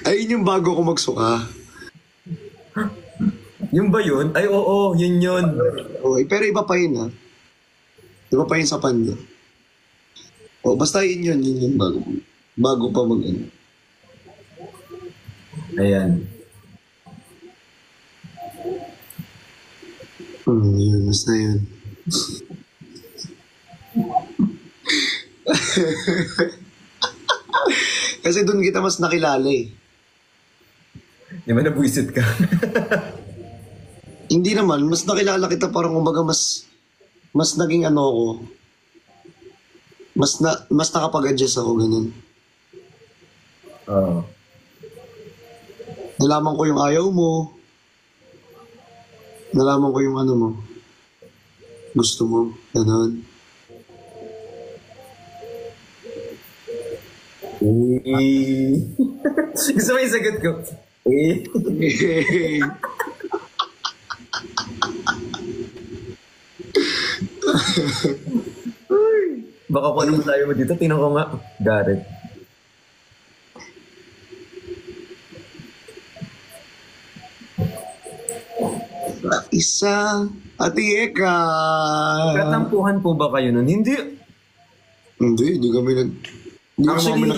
Ayun yung bago ko magsuka. Yung ba yun? Ay, oo, yun. Okay, pero iba pa yun, ha? Iba pa yun sa panda. Basta yun bago. Bago pa mag-ano. Ayan. Yun, basta yun. Kasi doon kita mas nakilala eh. Di ba nabuisit ka? Hindi naman, mas nakilala kita parang kumbaga mas naging ano ako. Mas nakapag-adjust ako, ganun. Oo. Nalaman ko yung ayaw mo. Nalaman ko yung ano mo. Gusto mo, ganun. Gusto mo yung sagot ko? Baka kung ano tayo mo dito, tinang ko nga. Gareth. Isa, Ate Eka. Katampuhan po ba kayo nun? Hindi kami Actually,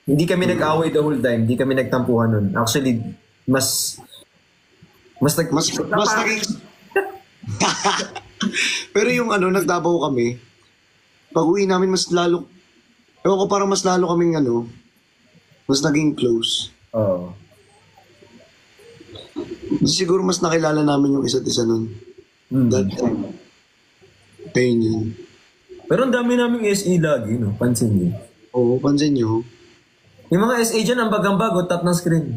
hindi kami nag-away the whole time. Hindi kami nagtampuhan nun. Actually, mas naging... Pero yung nagdabaw kami, pag uwi namin mas lalo Ewan ko, parang mas lalo kaming mas naging close. Oo. Siguro mas nakilala namin yung isa't isa nun. That time. Ayun yun. Pero ang dami naming SE lagi, no? Pansin niyo. Oo, pansin nyo. Yung mga SE dyan, ang bagang-bago, tap ng screen.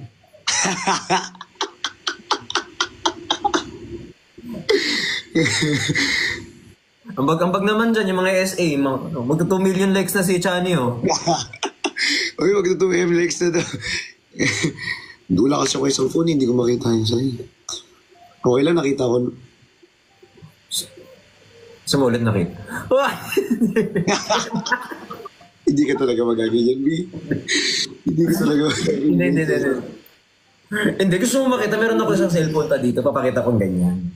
Ang bag naman dyan, yung mga SA, magka 2 million likes na si Chani, oh. Uy, wag na 2 likes na daw. Wala kasi ako isang phone, hindi ko makita yung sa'yo. Okay lang, nakita ko. Sumulit nakita. Hindi ka talaga magaganyan, B. Hindi ka talaga magaganyan. Hindi. Hindi, gusto mo makita, meron ako isang cellphone ta dito, papakita kong ganyan.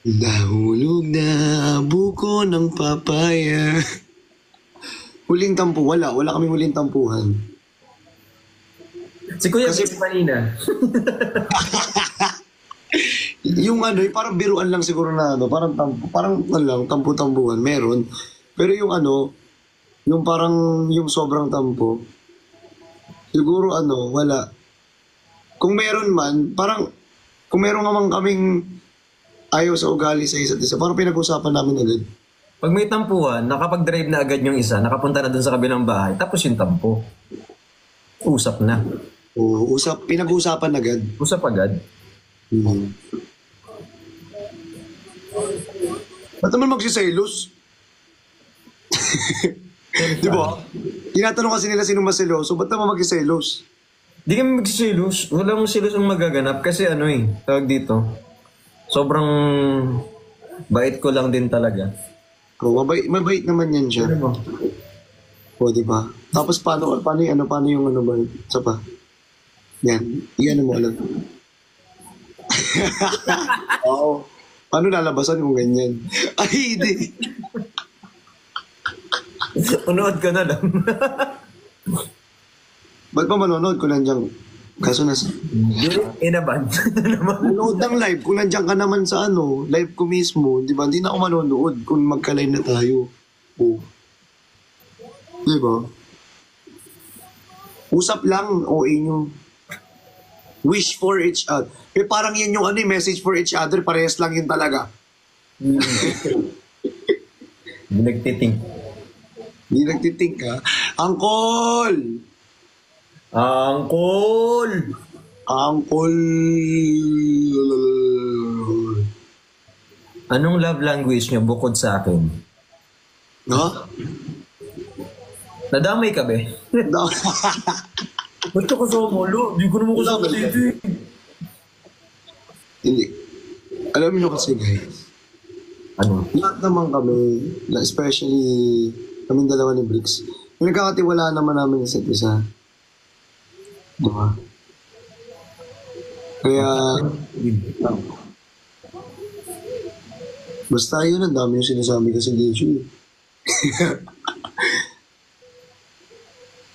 Nahulog na buko ng papaya. Huling tampo, wala kami huling tampuhan. Si Kuya kasi kanina. Yung parang biruan lang siguro na parang tampo-tampuhan, meron. Pero yung yung parang yung sobrang tampo, siguro wala. Kung meron man, parang, kung meron naman kaming ayaw sa ugali sa isa't isa, parang pinag-usapan namin agad. Pag may tampuhan, nakapag-drive na agad yung isa, nakapunta na dun sa kabilang bahay, tapos yung tampo. Usap na. Oo, pinag-usapan agad. Usap agad. Ba't naman magsiselos? Di ba? Tinatanong kasi nila sino maseloso, ba't naman magsiselos? Di kami magsiselos. Walang selos ang magaganap kasi tawag dito. Sobrang bait ko lang din talaga. Oo, mabait naman yan siya. Ano mo? O, di ba? Tapos paano yung ba? Isa pa. Yan. Iyan mo alam. Oo. Paano lalabasan kung ganyan? Ay, hindi. Unood ka na lang. Ba't pa manonood kung nandiyan? Kaso nasa... Inaban. Manonood ng live kung nandiyan ka naman sa live ko mismo. Di ba? Hindi na ako manonood kung magka-live na tayo. Oo. Di ba? Usap lang, OA nyo. Wish for each other. Parang yan yung message for each other. Parehas lang yun talaga. Nagtiting. Hindi nagtiting ka. Angkol! Angkol! Anong love language niyo bukod sa akin? Ha? Nadamay ka, be? Ba't ka kasama mo? Hindi ko naman kasama dito. Hindi. Alam niyo kasi, guys. Lahat naman kami, especially kaming dalawa ni Bricks, nagkakatiwalaan naman namin isa't isa. Diba? Kaya, basta yun, ang dami yung sinasabi kasi Gishu.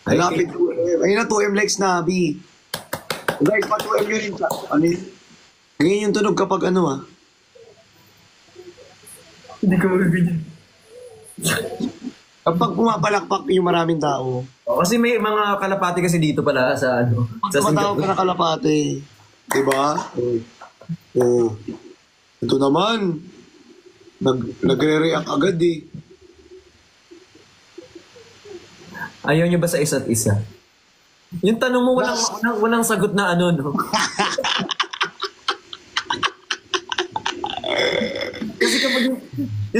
Malapit ko. Ayun na, 2M likes na, B. Guys, pa 2M yun rin siya. Ganyan yung tunog kapag Hindi ko magagawin. Kapag pumapalakpak yung maraming tao. Kasi may mga kalapati kasi dito pala sa Sa tumatawag ka na kalapati. Diba? Oo. Ito naman. Nagre-react agad eh. Ayaw niyo ba sa isa't isa? Yung tanong mo, walang sagot na no? Kasi kapag yung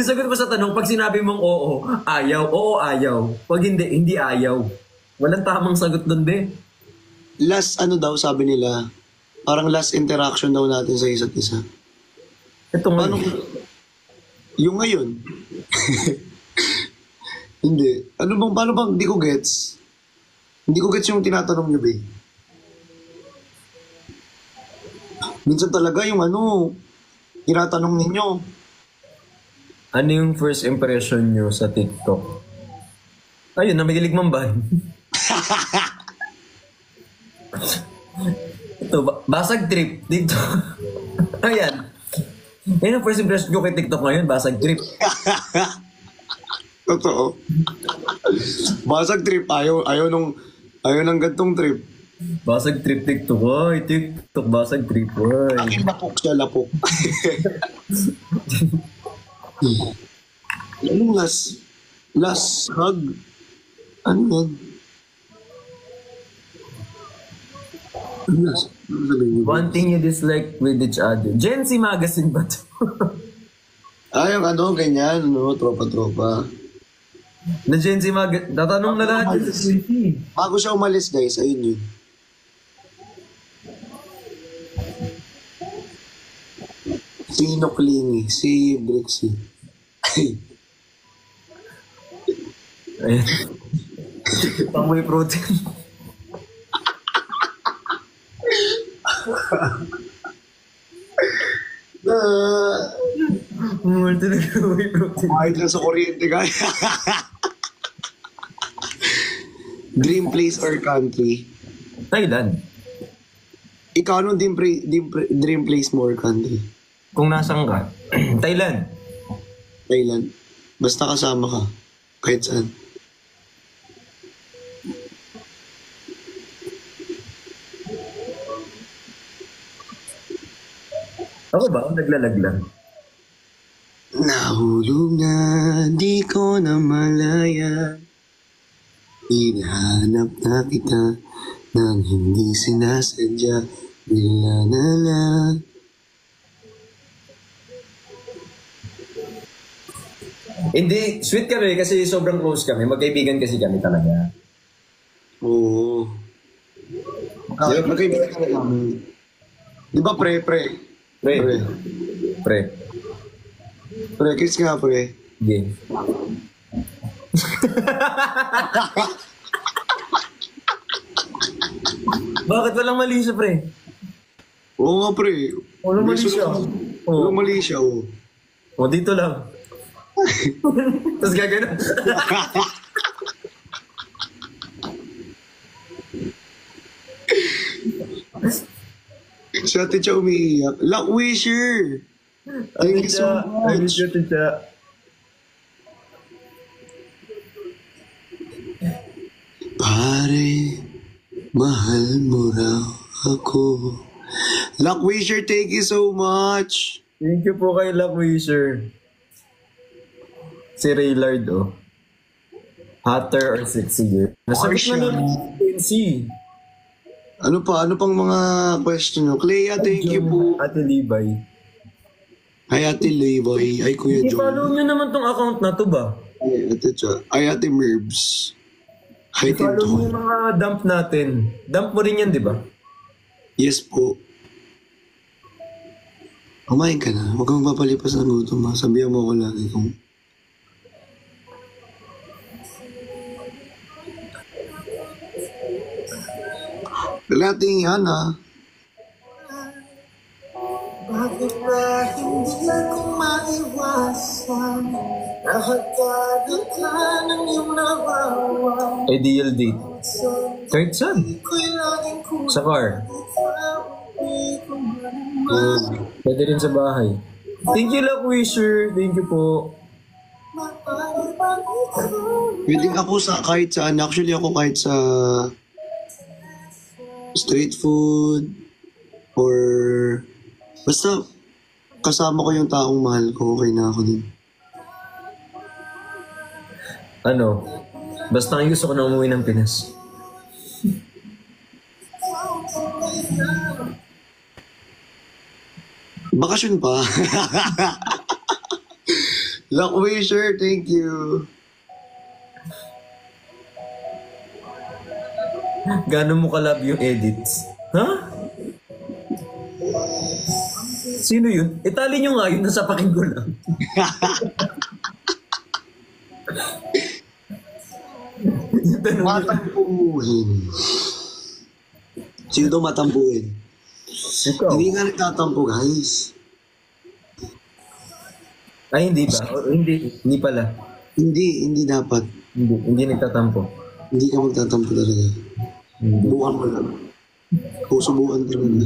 sagot mo sa tanong, pag sinabi mong oo, ayaw. Pag hindi ayaw. Walang tamang sagot doon, be. Last daw sabi nila, parang last interaction daw natin sa isa't isa. Ito nga. Yung ngayon. Hindi. Paano bang hindi ko gets? Hindi ko gets yung tinatanong niyo, be. Minsan talaga yung tinatanong ninyo. Ano yung first impression nyo sa TikTok? Ayun, namigilig mamban. Ito, basag trip dito. Ayan. Yan ang first impression ko kay TikTok ngayon, basag trip. Totoo. Basag trip. Ayaw ng gantong trip. Basag trip TikTok. Ay, TikTok basag trip. Ay. Aking lapok siya, lapok. Anong last hug? Ano yan? Ano last? Ano sabihin niyo? One thing you dislike with each other. Gen Z magazine ba to? Yung ano, ganyan, no? Tropa-tropa. Na Gen Z magazine. Tatanong na lahat yun sa Gen Z. Bago siya umalis, guys, ayun yun. Sino clingy? Si Brixie. Ayan. Pang-whey protein. Mahal talaga whey protein. Kahit lang sa kuryente, guys. Dream place or country? Thailand. Ikaw, anong dream place mo or country? Kung nasan ka. Thailand. Thailand. Basta kasama ka. Kahit saan. Ako ba? Naglalag lang. Nahulog na, di ko na malaya. Hinahanap na kita nang hindi sinasadya. Bigla na lang. Hindi, sweet kami kasi sobrang close kami. Magkaibigan kasi kami talaga. Oo. Magkaibigan ka na kami. Di ba pre? Pre. Pre, kiss nga pre. Game. Bakit walang mali siya, pre? Oo nga pre. Walang mali siya. Walang mali siya, oo. O, dito lang. Tapos gagano. Si Ate Cha umiiyak. Luckwisher! Thank you so I miss much. you, tita. Pare, mahal mo raw ako. Luckwisher, thank you so much. Thank you po kay Luckwisher. Si Raylard, oh. Hotter or sexier? Nasagot na lang si Ano pang mga question nyo? Clea, thank you po. Ate Libay. Ay, Ate Levoy. Ay, Kuya I-follow John. nyo naman tong account na to ba? Ay, Ate Cha. Ay, Ate Merbs. Hi, I-follow nyo Tinto. yung mga dump natin. Dump mo rin yan, di ba? Yes po. Kumain ka na. Huwag kang papalipas ng gutom, ha. Sabihan mo ako lagi kung... Lating yan, ha. Bakit ba hindi ko maiwasan? Nakagagod ka ng iyong nawawa. Ideal date. Kahit saan? Ko'y laging kulang. Sa car. Pwede rin sa bahay. Thank you, Luckwisher. Thank you po. Pwedeng ako sa kahit saan. Actually, ako kahit sa street food or basta kasama ko yung taong mahal ko, okay na ako din. Ano? Basta ngayon gusto ko na umuwi ng Pinas. Bakasyon pa. Luckwisher, thank you. Gano'n mo kalab yung edits? Ha? Sino yun? Itali nyo nga yun, nasa pakinggo lang. Yung tanong yun. Matampuhin. Sino daw matampuhin? Ikaw. Hindi nga nagtatampo, guys. Ay, hindi ba? O, hindi pala. Hindi dapat. Hindi nagtatampo. Hindi ka magtatampo talaga. Hindi. Bukan mo lang. Susubukan talaga.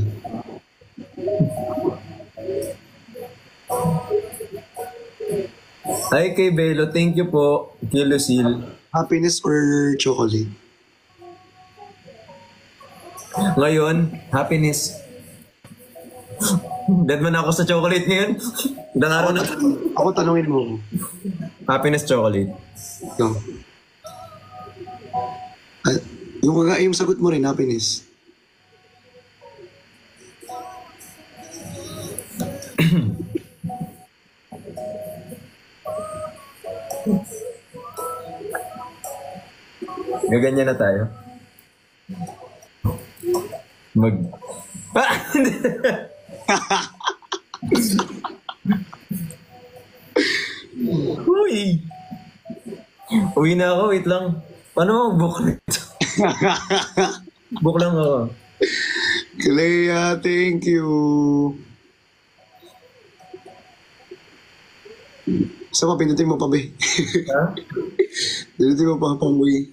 Ay, kay Belo, thank you po. Kay Lucille. Happiness or chocolate? Ngayon, happiness. Dead man ako sa chocolate ngayon. Ilang araw na. Ako tanungin mo. Happiness chocolate. Ikaw. Yung sagot mo rin, happiness. Gaganyan na tayo. Uy! Uwi na ako, wait lang. Paano book nito? Book lang ako. Clea, thank you. Sa pindutin mo pa, be. Ha? Pindutin mo pa, pang-uwi.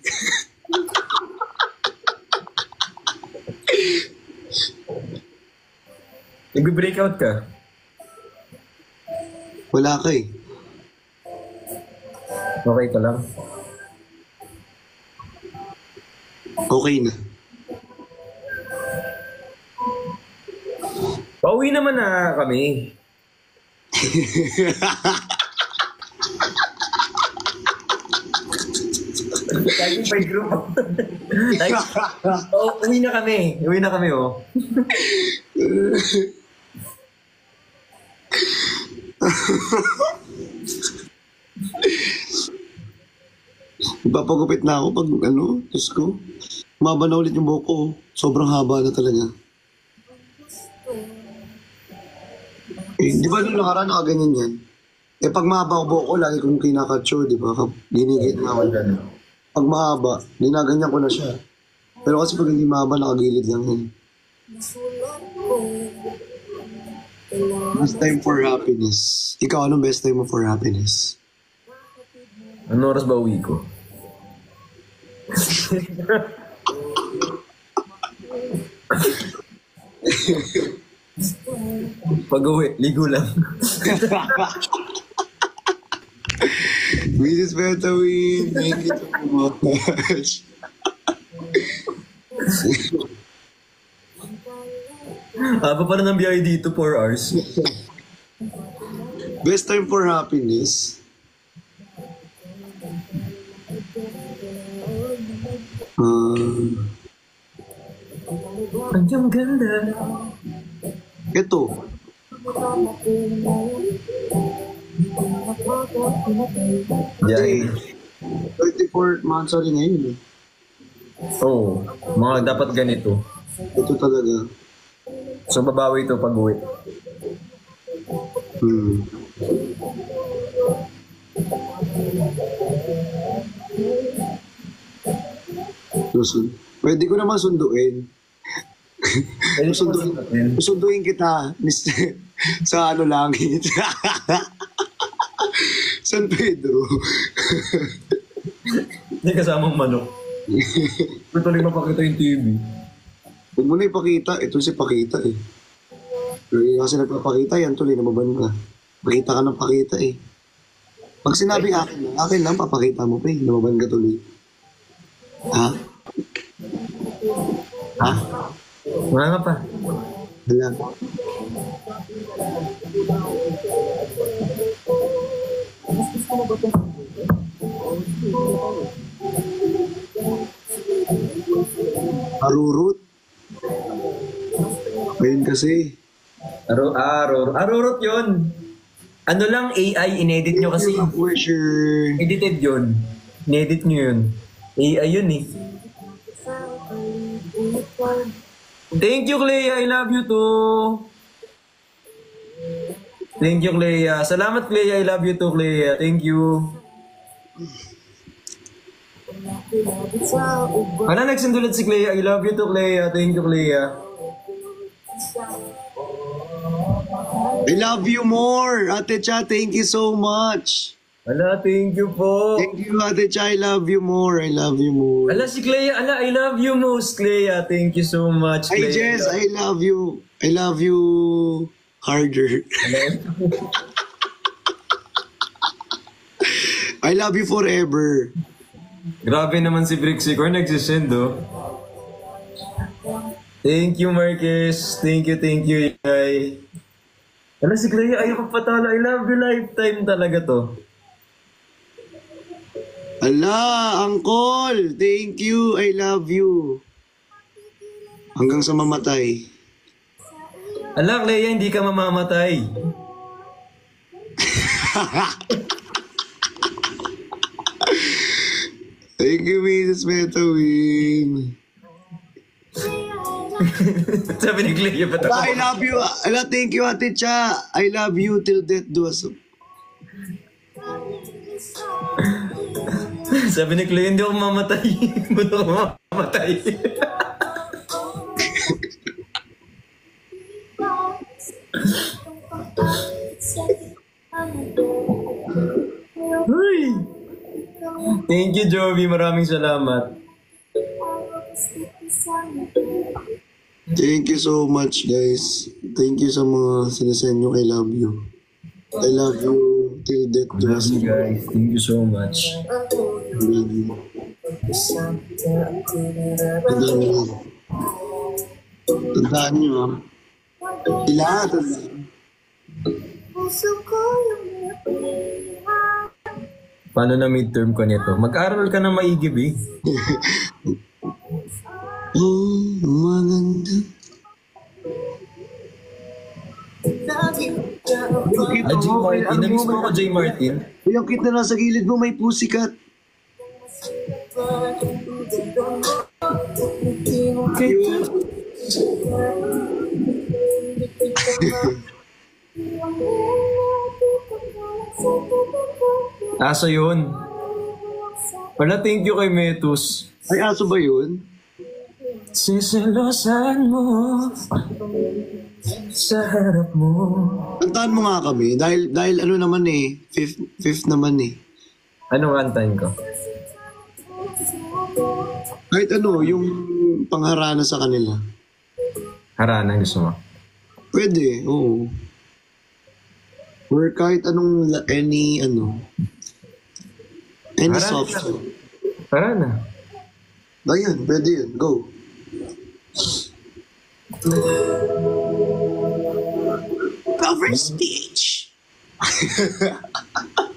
Nag-breakout ka? Wala ka eh. Okay ka lang. Okay na. Pauwi naman na kami. Lagi by group. Uwi na kami. Uwi na kami, oh. Ipapagupit na ako pag Diyos ko. Maba na ulit yung buhok ko. Sobrang haba na talaga. Di ba nung nakaraan nakaganyan yan? Pag mahaba ko buhok ko, lagi kong kinakatsure, di ba? Ginigit na ako dyan. Pag mahaba, ginaganyan ko na siya. Pero kasi pag hindi mahaba, nakagilid lang yun. Best time for happiness. Ikaw, anong best time mo for happiness? Anong oras ba uwi ko? Pag-uwi, ligo lang. Mrs. Petawin, thank you so much. Haba pa na ng biyahe dito, 4 hours. Best time for happiness? Ang ganda. Ito. Biyahe. 34 months rin ngayon eh. Oo, mga dapat ganito. Ito talaga. So babawi ito pag-uwi. Pwede ko naman sunduin. Sunduin kita sa langit. San Pedro. Hindi kasamang manok. Tuloy mapakita yung TV. Huwag mo na ipakita. Ito si pakita eh. Kasi nagpapakita yan tuloy, nababan ka. Pakita ka ng pakita eh. Pag sinabi akin lang, papakita mo pa eh. Nababan ka tuloy. Ha? Ha? Wala nga pa. Wala. Arurut. Ayun kasi. Arurot yun. Ano lang, AI, inedit nyo kasi. Sure. Edited yun. Inedit nyo yun. AI yun eh. Thank you, Clea. I love you too. Thank you, Clea. Salamat, Clea. I love you too, Clea. Thank you. Wala nagsundulat si Clea. I love you too, Clea. Thank you, Clea. I love you more. Ate Cha, thank you so much. Ala, thank you po. Thank you, Ate Cha. I love you more. I love you more. Ala, si Clea. Ala, I love you most, Clea. Thank you so much, Hi, Clea. Jess. I love you. I love you harder. I love you forever. Grabe naman si Brixicor, nagsisend oh. Thank you, Marquez. Thank you, Yay. Ano si Clea, ayaw ko patalo. I love you, lifetime talaga to. Ala, Uncle! Thank you, I love you. Hanggang sa mamatay. Ala, Clea, hindi ka mamamatay. Thank you, Mrs. Metawin. Sabi ni Clea, ba't ako? I love you. Ala, thank you, Ate Cha. I love you till death do us. Sabi ni Clea, hindi ako mamatay. Ba't ako mamatay? Uy! Thank you, Jovi. Maraming salamat. Thank you so much, guys. Thank you sa mga sinasend nyo. I love you. I love you till death do us. Thank you, guys. Thank you so much. I love you. Tandaan nyo, ha? Tandaan. Paano na midterm ko nito? Mag-aral ka na maigib eh. Oh, maganda. J. Martin. Namiss mo ako, J. Martin. Yung kit na nasa gilid mo, may pussycat. Aso yun. Wala, thank you kay Metus. Ay, aso ba yun? Siselosan mo sa harap mo. Kantaan mo nga kami. Dahil ano naman eh. Fifth naman eh. Anong kantahin ko? Kahit ano, yung pangharana sa kanila. Harana, gusto mo? Pwede, oo. Or kahit anong, any Harana. soft song. Harana. Ayun, pwede yun. Go. Cover speech.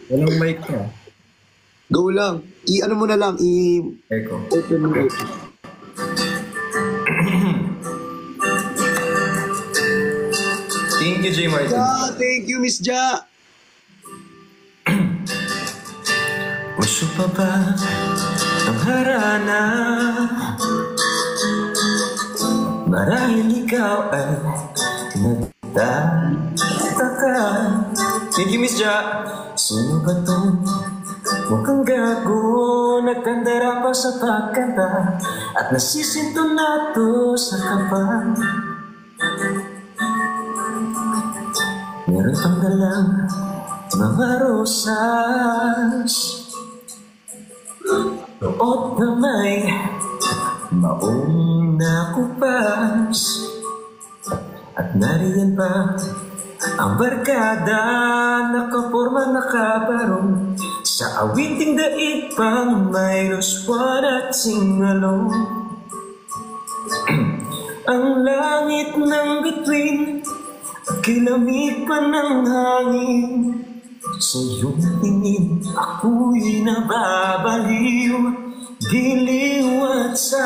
Walang mic ka. Go lang. Ano mo na lang, Echo. open mo. Thank you, J. Martin. Thank you, Miss Ja. Puso pa ba ang harana? Marahil ikaw ay nagtataka. Thank you, Miss Ja. Sino ba tong mukhang gago? Nagkandara pa sa pagkanta at nasisinto na to sa kapal. Meron pang dalang mga rosas, noot na may maong nakupas, at nariyan pa ang barkada, nakaporma nakabarong sa awiting daig pang minus one at singalong. Ang langit ng bituin, kilamig pa ng hangin, sa iyong tingin ako'y nababaliw. Giliw at sa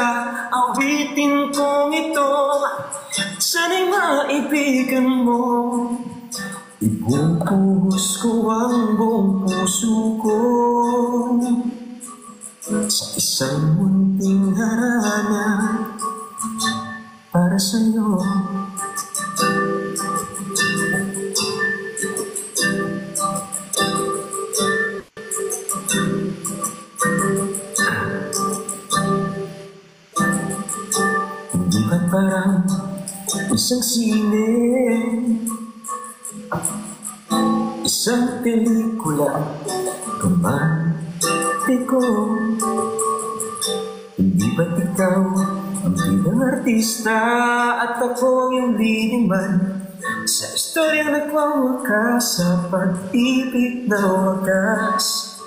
awitin kong ito, sana'y maibigan mo. Ibubuhos ko ang buong puso ko sa isang munting harana para sa'yo. Hindi ka parang isang sine, isang pelikula, romantiko. Hindi ba't ikaw ang bidang artista at ako yung leading man sa istoryang nagwawakas sa pag-ibig na wagas?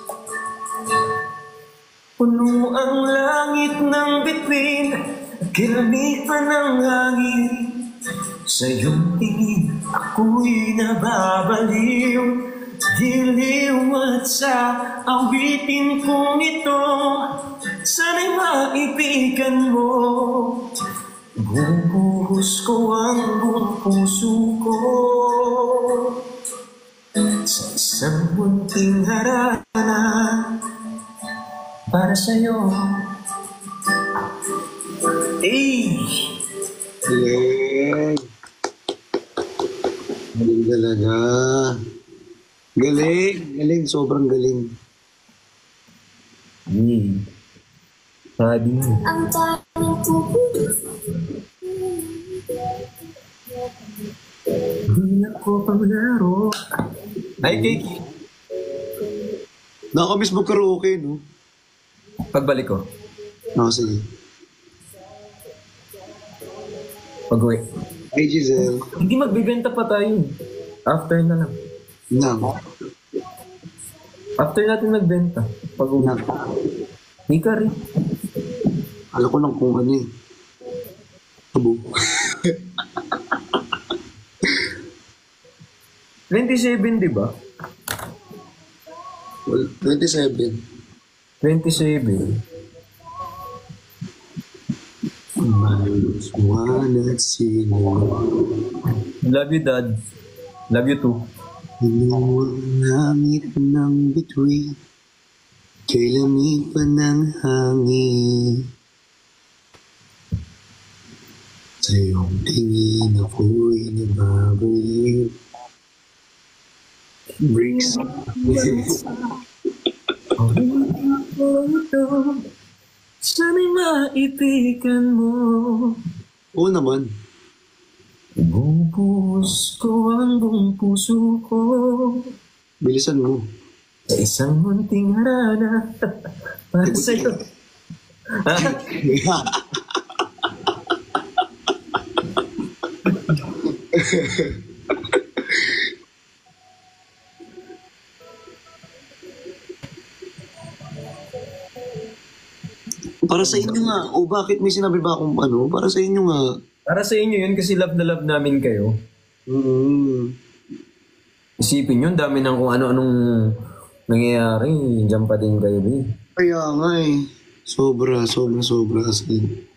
Puno ang langit ng bituin, kilamig pa ng hangin. Sa iyong tingin, ako'y nababaliw. Diliw at sa awitin kong ito, sana'y maibigan mo. Bubuhos ko ang buong puso ko sa isang munting harana para sa'yo. Hey! Galing. Galing talaga. Galing. Galing. Sobrang galing. Sabi mo. Ang daming tubig. Hindi ako paglaro. Ay, Kiki. Nakakamiss mag-karaoke, no? Pagbalik ko. Sige. Pag-uwi. Hey, Giselle. Hindi magbibenta pa tayo. After na lang. Nang. After natin magbenta. Pag-uwi. Nang. Hindi ka rin. Alam ko lang kung ano eh. Tabo. 27, di ba? Well, 27. 27. Miles wanna see more. Love you, Dad. Love you too. Ano ang langit ng bituin, kay lamig pa ng hangin. Sa iyong tingin ako'y nababaliw. Bricks. Sana'y maibigan mo. Oo naman. Bubuhos ko ang buong puso ko Bilisan mo. sa isang munting harana para sa'yo. Para sa inyo nga. O bakit may sinabi ba akong ano? Para sa inyo nga. Para sa inyo yun kasi love na love namin kayo. Isipin yun, dami ng kung ano-anong nangyayari. Diyan pa din kayo, eh. Kaya nga eh. Sobra as in.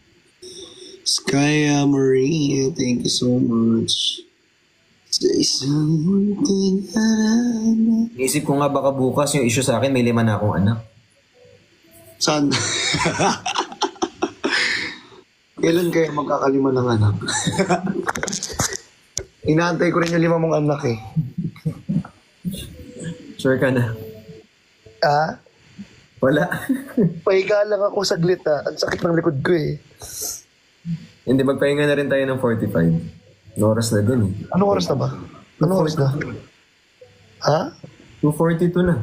Skya Maria, thank you so much. Sa isang munting harana. Isip ko nga baka bukas yung issue sa akin, may 5 na akong anak. Saan? Kailan kayo magkakalima ng anak? Inaantay ko rin yung 5 mong anak eh. Sure ka na? Ah? Wala. Pahiga lang ako saglit ah. Ang sakit ng likod ko eh. Hindi, magpahinga na rin tayo ng 45. Oras na din eh. Anong oras na ba? Anong oras na? Ha? 2:42 na.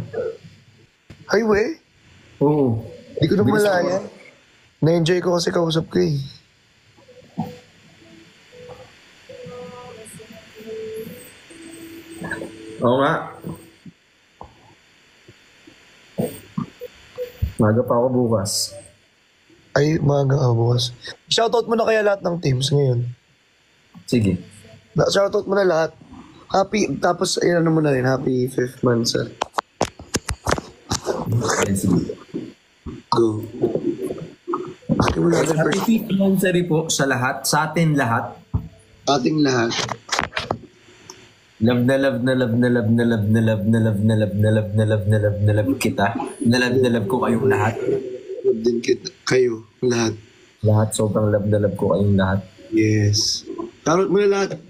Highway? Oo. Hindi ko na Bilis malaya. Na-enjoy ko kasi kausap ko eh. Oo nga. Maga pa ako bukas. Ay, maaga ka bukas. Shoutout mo na kaya lahat ng teams ngayon. Sige. Shoutout mo na lahat. Happy, tapos ano mo na rin, happy 5th month, sir. Sige. Go. Happy mo natin Happy first. 5th anniversary po sa lahat, sa atin lahat. Ating lahat. Love na love na love na love na love na love na love na love na love na love na love na love kita. Na love ko kayong lahat. Love din kita. Kayo, lahat. Lahat, sobrang love na love ko kayong lahat. Yes. Shoutout mo na lahat.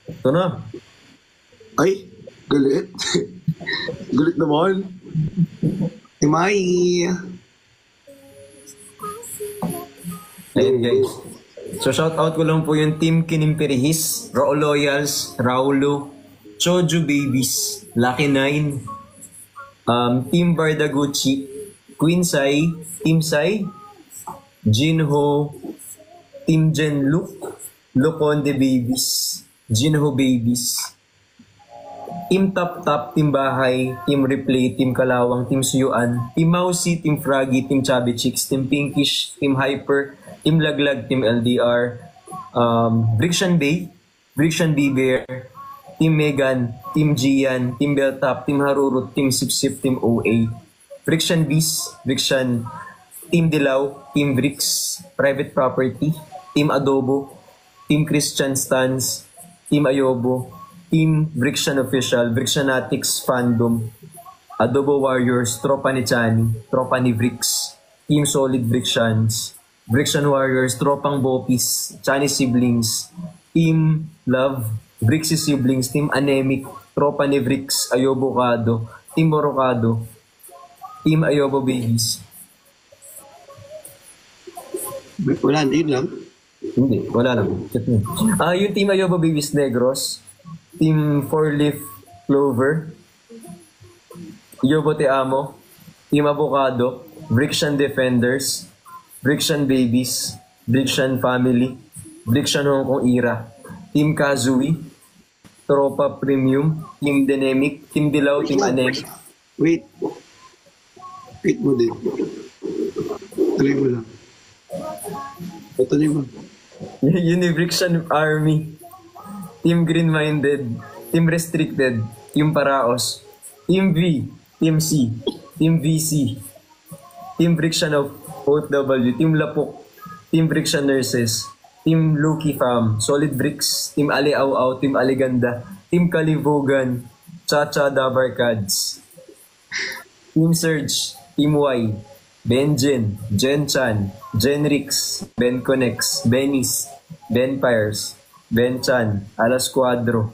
Ito na. Ay, galit. Galit naman. Timay. Ayun guys. So shout out ko lang po yung Team Kinimpirihis, Raw Loyals, Raulo, Choju Babies, Lucky 9, Team Bardaguchi, Queen Sai, Team Sai, Jinho, Team Jenlook, Loconde Babies, Jinho Babies, Team Tap Tap, Team Bahay, Team Replay, Team Kalawang, Team Suyuan, Team Mousy, Team Froggy, Team Chubby Chicks, Team Pinkish, Team Hyper, Team Laglag, Team LDR, Brixian Bay, Brixian B Bear, Team Megan, Team Gian, Team Beltap, Team Harurut, Team Sip, Team OA, Brixian Beast, Brixian, Team Dilaw, Team Bricks, Private Property, Team Adobo, Team Christian Stans, Team Ayobo, Team Brixian Official, Brixianatics Fandom, Adobo Warriors, Tropa ni Chani, Tropa ni Brix, Team Solid Brixians, Brixian Warriors, Tropang Bopis, Chani Siblings, Team Love, Brixie Siblings, Team Anemic, Tropa ni Brix, Ayobo Kado, Team Morocado, Team Ayobo Babies. Wala, yun lang. Hindi, wala lang. Yung Team Ayobo Babies Negros, Team Four Leaf Clover, Yobo Te Amo, Team Avocado, Brixian Defenders, Brixian Babies, Brixian Family, Brixian Hong Kong Era, Team Kazui, Tropa Premium, Team Dynamic, Team Dilaw, Team Anemic. Wait mo din. Tuloy mo lang. Tuloy mo. Unibrixian Army, Team Green Minded, Team Restricted, Team Paraos, Team V, Team C, Team VC, Team Brixian of OFW, Team Lapok, Team Brixian Nurses, Team Lucky Fam, Solid Bricks, Team Ali Au Au, Team Aliganda, Team Kalivogan, Chacha Dabarkads, Team Surge, Team Y, Benjen, Jen Chan, Genrix, Ben Connex, Benis, Ben Pires, Ben Chan, Alas Cuadro,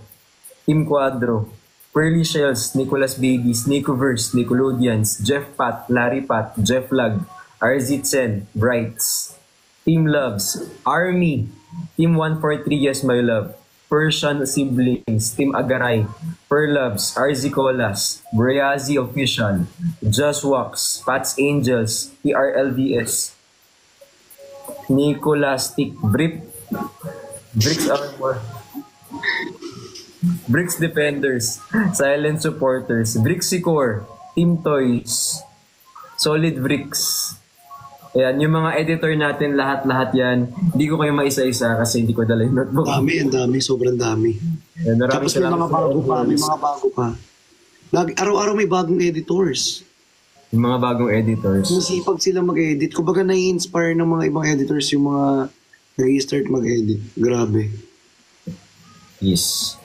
Team Cuadro, Pearly Shells, Nicolas Babies, Nicoverse, Nickelodeons, Jeff Pat, Larry Pat, Jeff Lag, RZ Sen, Brights, Team Loves, Army, Team 143 Yes My Love, Persian Siblings, Team Agaray, Perloves, RZ Colas, Briazi Official, Just Wax, Pats Angels, PRLVS, Nicolastic, Bricks Armor, Bricks Defenders, Silent Supporters, Brixicor, Team Toys, Solid Bricks. Ayan, yung mga editor natin, lahat-lahat yan. Hindi ko kayo maisa-isa kasi hindi ko dala yung notebook. Ang dami, sobrang dami. Ayan, tapos may mga bago pa, Araw-araw may bagong editors. Yung mga bagong editors. Masipag sila mag-edit. Kumbaga nai-inspire ng mga ibang editors yung mga nag-i-start mag-edit. Grabe. Yes.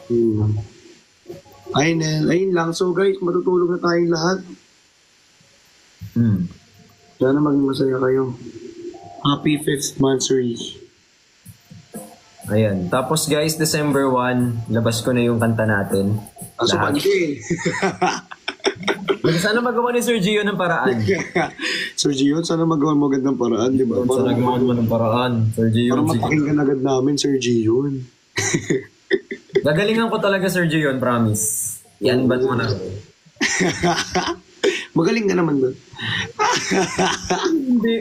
Ayun lang. So guys, matutulog na tayong lahat. Sana maging masaya kayo. Happy 5th monthsary. Ayan. Tapos guys, December 1, labas ko na yung kanta natin. So, pandi. Sana magawa ni Sir Gio ng paraan. Sir Gio, sana magawa mo agad ng paraan, di ba? Sana magawa mo ng paraan, Sir Gio. Para mapakinggan agad namin, Sir Gio. Gagalingan ko talaga, Sir Gio, promise. Yan, ba't mo na? Magaling ka naman doon. Hindi.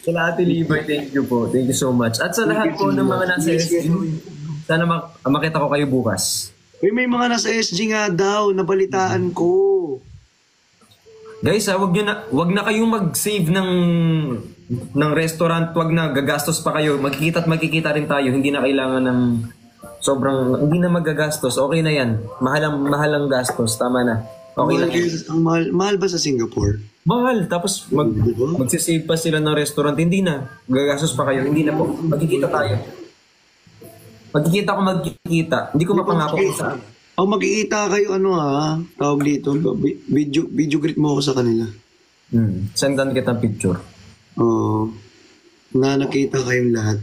Sa Ate Libay, thank you po. Thank you so much. At sa lahat po ng mga nasa SG, sana makita ko kayo bukas. Uy, may mga nasa SG nga daw, nabalitaan ko. Guys, wag na kayong mag-save ng restaurant, wag na gagastos pa kayo. Magkikita rin tayo. Hindi na kailangan ng hindi na magagastos. Okay na yan. Mahalang gastos. Tama na. Okay lang. Mahal ba sa Singapore? Mahal. Tapos magsisave pa sila ng restaurant. Hindi na. Gagastos pa kayo. Hindi na po. Magkikita tayo. Magkikita. Hindi ko mapangako kung saan. Magkikita kayo, tawag dito. Video greet mo ako sa kanila. Sendan kita picture. Na nakita kayong lahat.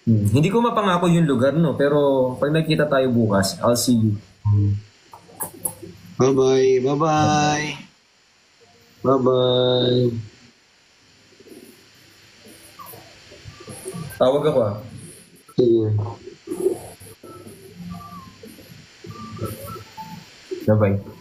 Hindi ko mapangako yung lugar, no? Pero pag nakita tayo bukas, I'll see you. Bye-bye. Bye-bye. Bye-bye. Tawag ako, Sige. Bye-bye.